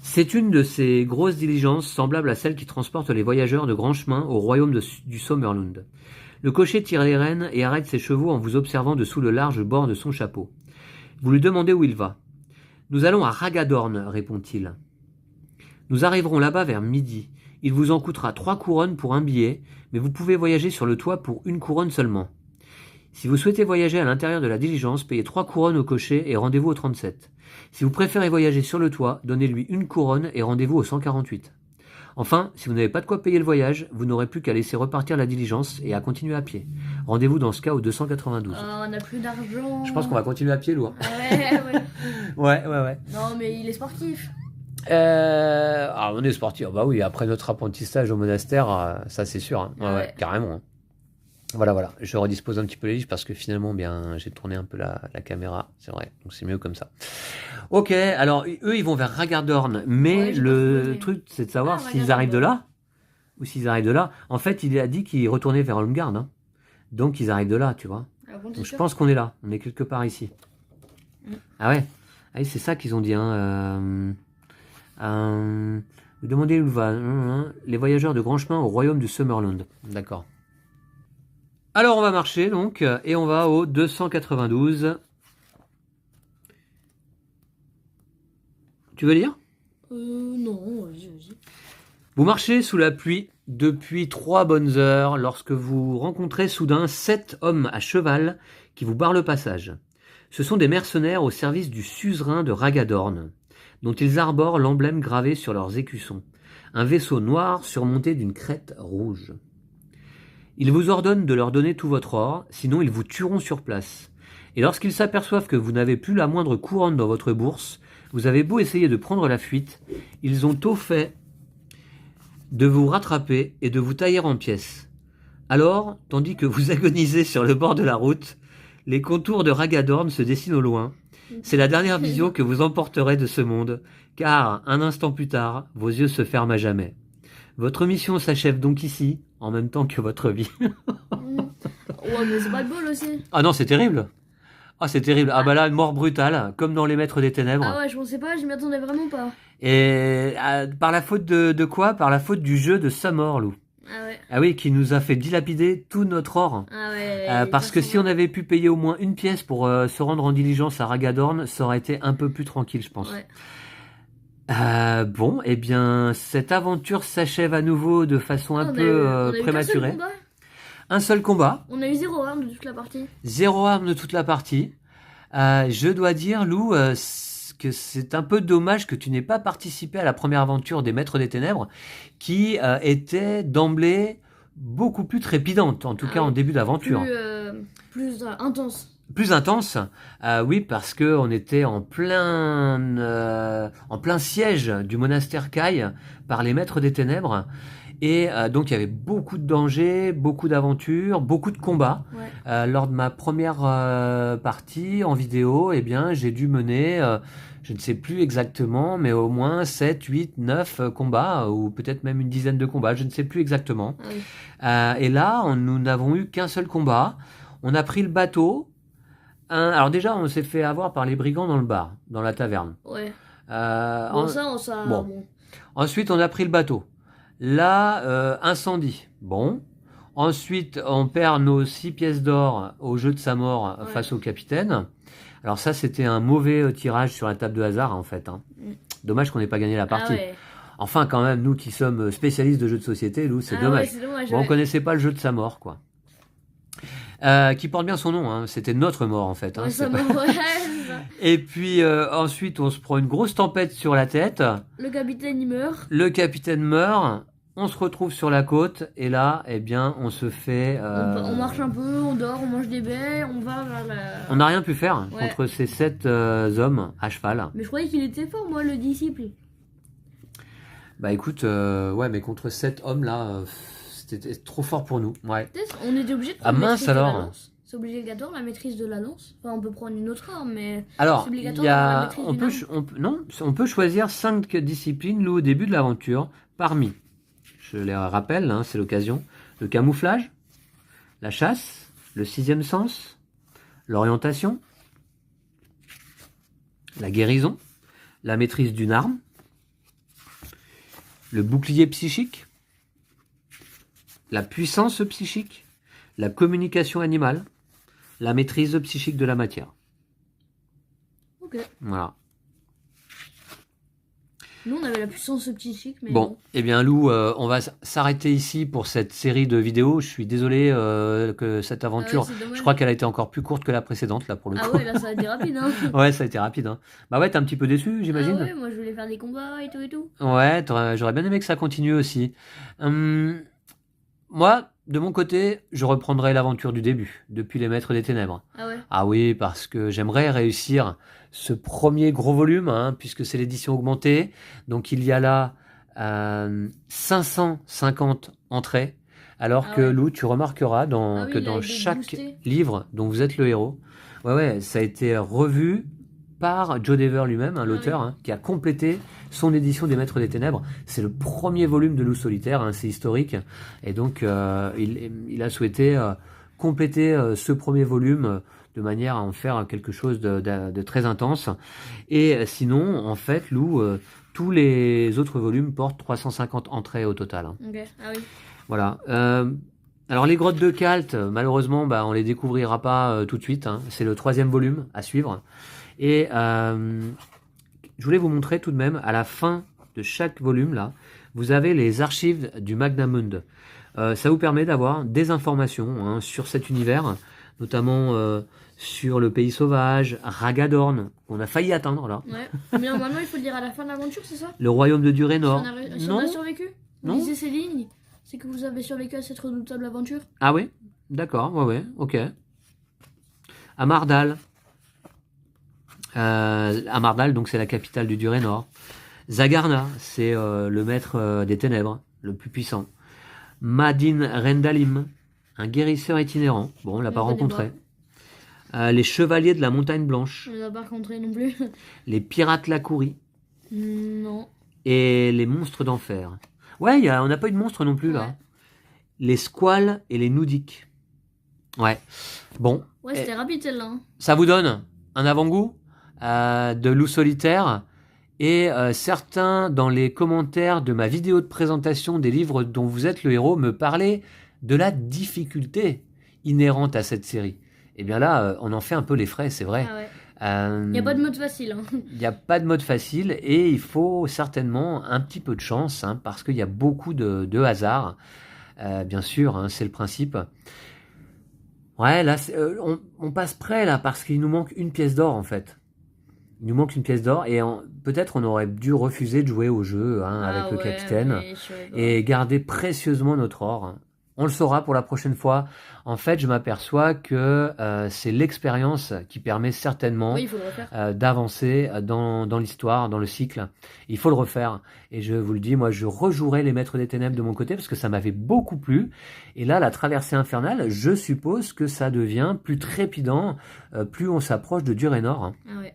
C'est une de ces grosses diligences semblables à celles qui transportent les voyageurs de grand chemin au royaume du Sommerlund. Le cocher tire les rênes et arrête ses chevaux en vous observant dessous le large bord de son chapeau. Vous lui demandez où il va. « Nous allons à Ragadorn, répond-il. Nous arriverons là-bas vers midi. Il vous en coûtera 3 couronnes pour un billet, mais vous pouvez voyager sur le toit pour 1 couronne seulement. Si vous souhaitez voyager à l'intérieur de la diligence, payez 3 couronnes au cocher et rendez-vous au 37. Si vous préférez voyager sur le toit, donnez-lui 1 couronne et rendez-vous au 148. Enfin, si vous n'avez pas de quoi payer le voyage, vous n'aurez plus qu'à laisser repartir la diligence et à continuer à pied. Rendez-vous dans ce cas au 292. On n'a plus d'argent. Je pense qu'on va continuer à pied, Lou. Ouais. Ouais. Non, mais il est sportif. On est sportif. Bah oui, après notre apprentissage au monastère, ça c'est sûr. Hein. Ouais, carrément. Hein. Voilà. Je redispose un petit peu les livres parce que finalement, bien, j'ai tourné un peu la caméra. C'est vrai. Donc c'est mieux comme ça. Ok, alors eux, ils vont vers Ragadorn. Mais le truc, c'est de savoir s'ils arrivent de là ou s'ils arrivent de là. En fait, il a dit qu'ils retournaient vers Holmgarn. Hein. Donc ils arrivent de là, tu vois. Donc je pense qu'on est là. On est quelque part ici. Ah ouais. Ah oui, c'est ça qu'ils ont dit. Hein. Vous demandez où va les voyageurs de grand chemin au royaume du Sommerlund. D'accord. Alors on va marcher donc et on va au 292. Tu veux lire ? Non, vas-y. Vous marchez sous la pluie depuis 3 bonnes heures lorsque vous rencontrez soudain 7 hommes à cheval qui vous barrent le passage. Ce sont des mercenaires au service du suzerain de Ragadorn, dont ils arborent l'emblème gravé sur leurs écussons, un vaisseau noir surmonté d'une crête rouge. Ils vous ordonnent de leur donner tout votre or, sinon ils vous tueront sur place. Et lorsqu'ils s'aperçoivent que vous n'avez plus la moindre couronne dans votre bourse, vous avez beau essayer de prendre la fuite, ils ont tôt fait de vous rattraper et de vous tailler en pièces. Alors, tandis que vous agonisez sur le bord de la route, les contours de Ragadorn se dessinent au loin. C'est la dernière vision que vous emporterez de ce monde, car, un instant plus tard, vos yeux se ferment à jamais. Votre mission s'achève donc ici, en même temps que votre vie. Ouais, mais c'est pas le bol aussi. Ah non, c'est terrible. Ah, c'est terrible. Ah bah là, une mort brutale, comme dans Les Maîtres des Ténèbres. Ah ouais, je pensais pas, je m'y attendais vraiment pas. Et par la faute de quoi ? Par la faute du jeu de Samor, Lou. Ah ouais. Ah oui, qui nous a fait dilapider tout notre or. Ah ouais. Parce que si on avait pu payer au moins 1 pièce pour se rendre en diligence à Ragadorn, ça aurait été un peu plus tranquille, je pense. Ouais. Bon, eh bien, cette aventure s'achève à nouveau de façon un peu prématurée. Un seul combat. On a eu 0 arme de toute la partie. 0 arme de toute la partie. Je dois dire, Lou, que c'est un peu dommage que tu n'aies pas participé à la première aventure des Maîtres des Ténèbres, qui était d'emblée beaucoup plus trépidante, en tout cas en début d'aventure. Plus intense. Plus intense, oui, parce que on était en plein siège du monastère Caille par les Maîtres des Ténèbres. Et donc il y avait beaucoup de dangers, beaucoup d'aventures, beaucoup de combats. Ouais. Lors de ma première partie en vidéo, eh bien, j'ai dû mener, je ne sais plus exactement, mais au moins 7, 8, 9 combats, ou peut-être même une dizaine de combats, je ne sais plus exactement. Ah oui. Et là, nous n'avons eu qu'un seul combat. On a pris le bateau, Alors déjà, on s'est fait avoir par les brigands dans le bar, dans la taverne. Ouais. Bon, Bon. Ensuite, on a pris le bateau. Là, incendie. Bon. Ensuite, on perd nos 6 pièces d'or au jeu de sa mort face au capitaine. Alors ça, c'était un mauvais tirage sur la table de hasard, en fait. Hein. Dommage qu'on n'ait pas gagné la partie. Enfin, quand même, nous qui sommes spécialistes de jeux de société, Lou, c'est dommage. Ouais, c'est dommage. Bon, on connaissait pas le jeu de sa mort, quoi. Qui porte bien son nom, hein. C'était notre mort, en fait. Hein. Et puis, ensuite, on se prend une grosse tempête sur la tête. Le capitaine, il meurt. Le capitaine meurt. On se retrouve sur la côte et là, eh bien, on se fait... On marche un peu, on dort, on mange des baies, on va vers la... On n'a rien pu faire contre ces 7 hommes à cheval. Mais je croyais qu'il était fort, moi, le disciple. Bah écoute, ouais, mais contre 7 hommes là, c'était trop fort pour nous. Ouais. On était obligé de prendre la maîtrise de la lance. C'est obligatoire la maîtrise de la lance. Enfin, on peut prendre une autre arme, mais alors, c'est obligatoire on peut choisir 5 disciplines, Lou, au début de l'aventure, parmi... Je les rappelle, hein, c'est l'occasion. Le camouflage, la chasse, le 6e sens, l'orientation, la guérison, la maîtrise d'une arme, le bouclier psychique, la puissance psychique, la communication animale, la maîtrise psychique de la matière. Ok. Voilà. Nous, on avait la puissance psychique, mais... Bon, eh bien Lou, on va s'arrêter ici pour cette série de vidéos. Je suis désolé que cette aventure, je crois qu'elle a été encore plus courte que la précédente, là, pour le coup. Ah ouais, là, ça a été rapide, hein. Ouais, ça a été rapide, hein. Bah ouais, t'es un petit peu déçu, j'imagine. Ah ouais, moi, je voulais faire des combats et tout. Ouais, j'aurais bien aimé que ça continue aussi. Moi, de mon côté, je reprendrai l'aventure du début, depuis les Maîtres des Ténèbres. Ah ouais. Ah oui, parce que j'aimerais réussir ce premier gros volume, hein, puisque c'est l'édition augmentée. Donc il y a là 550 entrées, alors que Lou, tu remarqueras que dans chaque livre dont vous êtes le héros, ça a été revu par Joe Dever lui-même, hein, l'auteur, hein, qui a complété son édition des Maîtres des Ténèbres. C'est le premier volume de Loup Solitaire, hein, c'est historique, et donc il a souhaité compléter ce premier volume de manière à en faire quelque chose de très intense. Et sinon, en fait, Lou, tous les autres volumes portent 350 entrées au total. Hein. Ok, ah oui. Voilà. Alors les grottes de Kalt, malheureusement, on les découvrira pas tout de suite. Hein. C'est le 3e volume à suivre. Et je voulais vous montrer tout de même, à la fin de chaque volume, là, vous avez les archives du Magnamund. Ça vous permet d'avoir des informations, hein, sur cet univers, notamment sur le pays sauvage, Ragadorn, qu'on a failli atteindre là. Ouais. Mais normalement, il faut le dire à la fin de l'aventure, c'est ça? Le royaume de Durénor. Si on a survécu? Non. Lisez ces lignes, c'est que vous avez survécu à cette redoutable aventure. Ah oui? D'accord, ouais, ok. Amardal. Amardal, donc c'est la capitale du Durénor. Zagarna, c'est le maître des ténèbres, le plus puissant. Madin Rendalim, un guérisseur itinérant. Bon, on l'a pas rencontré. Les chevaliers de la montagne blanche. On l'a pas rencontré non plus. Les pirates Lacourie. Non. Et les monstres d'enfer. Ouais, on n'a pas eu de monstres non plus là. Les squales et les noudiques. Ouais. Bon. Ouais, c'était rapide celle-là. Hein. Ça vous donne un avant-goût de Loup Solitaire. Et certains, dans les commentaires de ma vidéo de présentation des livres dont vous êtes le héros, me parlaient de la difficulté inhérente à cette série. Et bien là, on en fait un peu les frais, c'est vrai. Ah ouais. Il n'y a pas de mode facile. Hein. Il n'y a pas de mode facile et il faut certainement un petit peu de chance, hein, parce qu'il y a beaucoup de hasard. Bien sûr, hein, c'est le principe. Ouais, là, on passe près là parce qu'il nous manque une pièce d'or en fait. Il nous manque une pièce d'or et peut-être on aurait dû refuser de jouer au jeu, hein, avec le capitaine et garder précieusement notre or. Hein. On le saura pour la prochaine fois. En fait, je m'aperçois que c'est l'expérience qui permet certainement d'avancer dans l'histoire, dans le cycle. Il faut le refaire. Et je vous le dis, moi, je rejouerai les Maîtres des Ténèbres de mon côté parce que ça m'avait beaucoup plu. Et là, la traversée infernale, je suppose que ça devient plus trépidant plus on s'approche de Durénor. Hein. Ah ouais.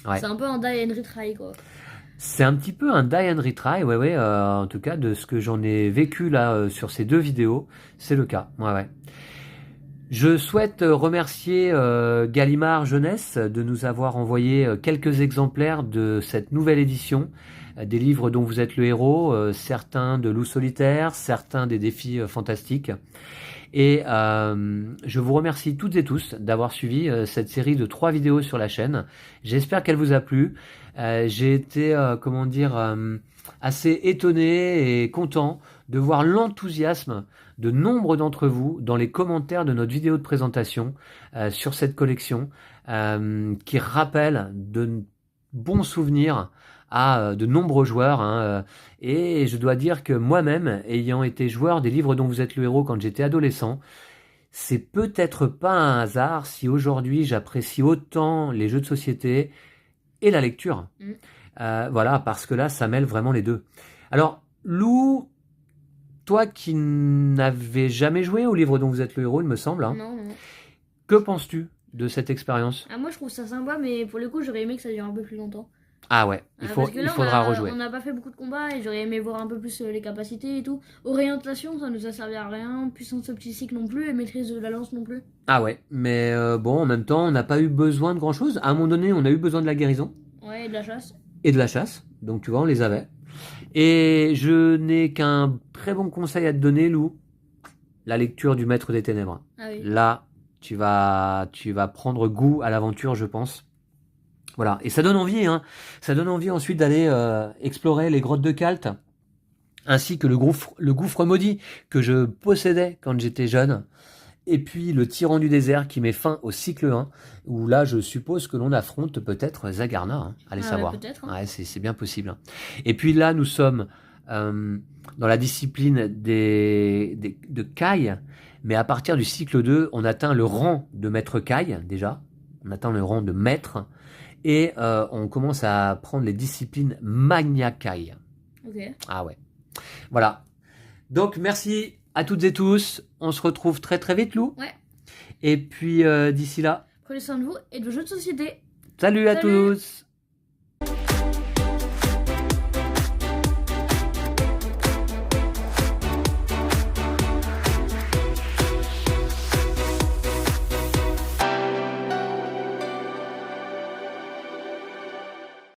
Ouais. C'est un peu un die and retry, quoi. C'est un petit peu un die and retry, ouais, en tout cas, de ce que j'en ai vécu là sur ces 2 vidéos, c'est le cas, ouais. Je souhaite remercier Gallimard Jeunesse de nous avoir envoyé quelques exemplaires de cette nouvelle édition, des livres dont vous êtes le héros, certains de Loup solitaire, certains des défis fantastiques. Et je vous remercie toutes et tous d'avoir suivi cette série de 3 vidéos sur la chaîne. J'espère qu'elle vous a plu. J'ai été, assez étonné et content de voir l'enthousiasme de nombre d'entre vous dans les commentaires de notre vidéo de présentation sur cette collection qui rappelle de bons souvenirs à de nombreux joueurs. Et je dois dire que moi-même, ayant été joueur des livres dont vous êtes le héros quand j'étais adolescent, c'est peut-être pas un hasard si aujourd'hui j'apprécie autant les jeux de société et la lecture. Voilà, parce que là, ça mêle vraiment les deux. Alors, Lou, toi qui n'avais jamais joué au livre dont vous êtes le héros, il me semble, hein, Non. que penses-tu de cette expérience? Moi, je trouve ça sympa, mais pour le coup, j'aurais aimé que ça dure un peu plus longtemps. Ah ouais, Parce que là, il faudra rejouer. On n'a pas fait beaucoup de combats et j'aurais aimé voir un peu plus les capacités et tout. Orientation, ça nous a servi à rien. Puissance psychique non plus et maîtrise de la lance non plus. Ah ouais, mais bon, en même temps, on n'a pas eu besoin de grand-chose. À un moment donné, on a eu besoin de la guérison. Ouais, et de la chasse. Et de la chasse, donc tu vois, on les avait. Et je n'ai qu'un très bon conseil à te donner, Lou. La lecture du Maître des Ténèbres. Ah oui. Là, tu vas prendre goût à l'aventure, je pense. Voilà, et ça donne envie, hein. Ça donne envie ensuite d'aller explorer les grottes de Kalt, ainsi que le gouffre maudit que je possédais quand j'étais jeune, et puis le tyran du désert qui met fin au cycle 1, où là je suppose que l'on affronte peut-être Zagarna, hein. Allez savoir. Peut-être. Ouais, c'est bien possible. Et puis là nous sommes dans la discipline de Kai, mais à partir du cycle 2, on atteint le rang de maître Kai, déjà. On atteint le rang de maître. Et on commence à prendre les disciplines Magna Kai. Ok. Ah ouais. Voilà. Donc merci à toutes et tous. On se retrouve très très vite, Lou. Ouais. Et puis d'ici là. Prenez soin de vous et de vos jeux de société. Salut à tous.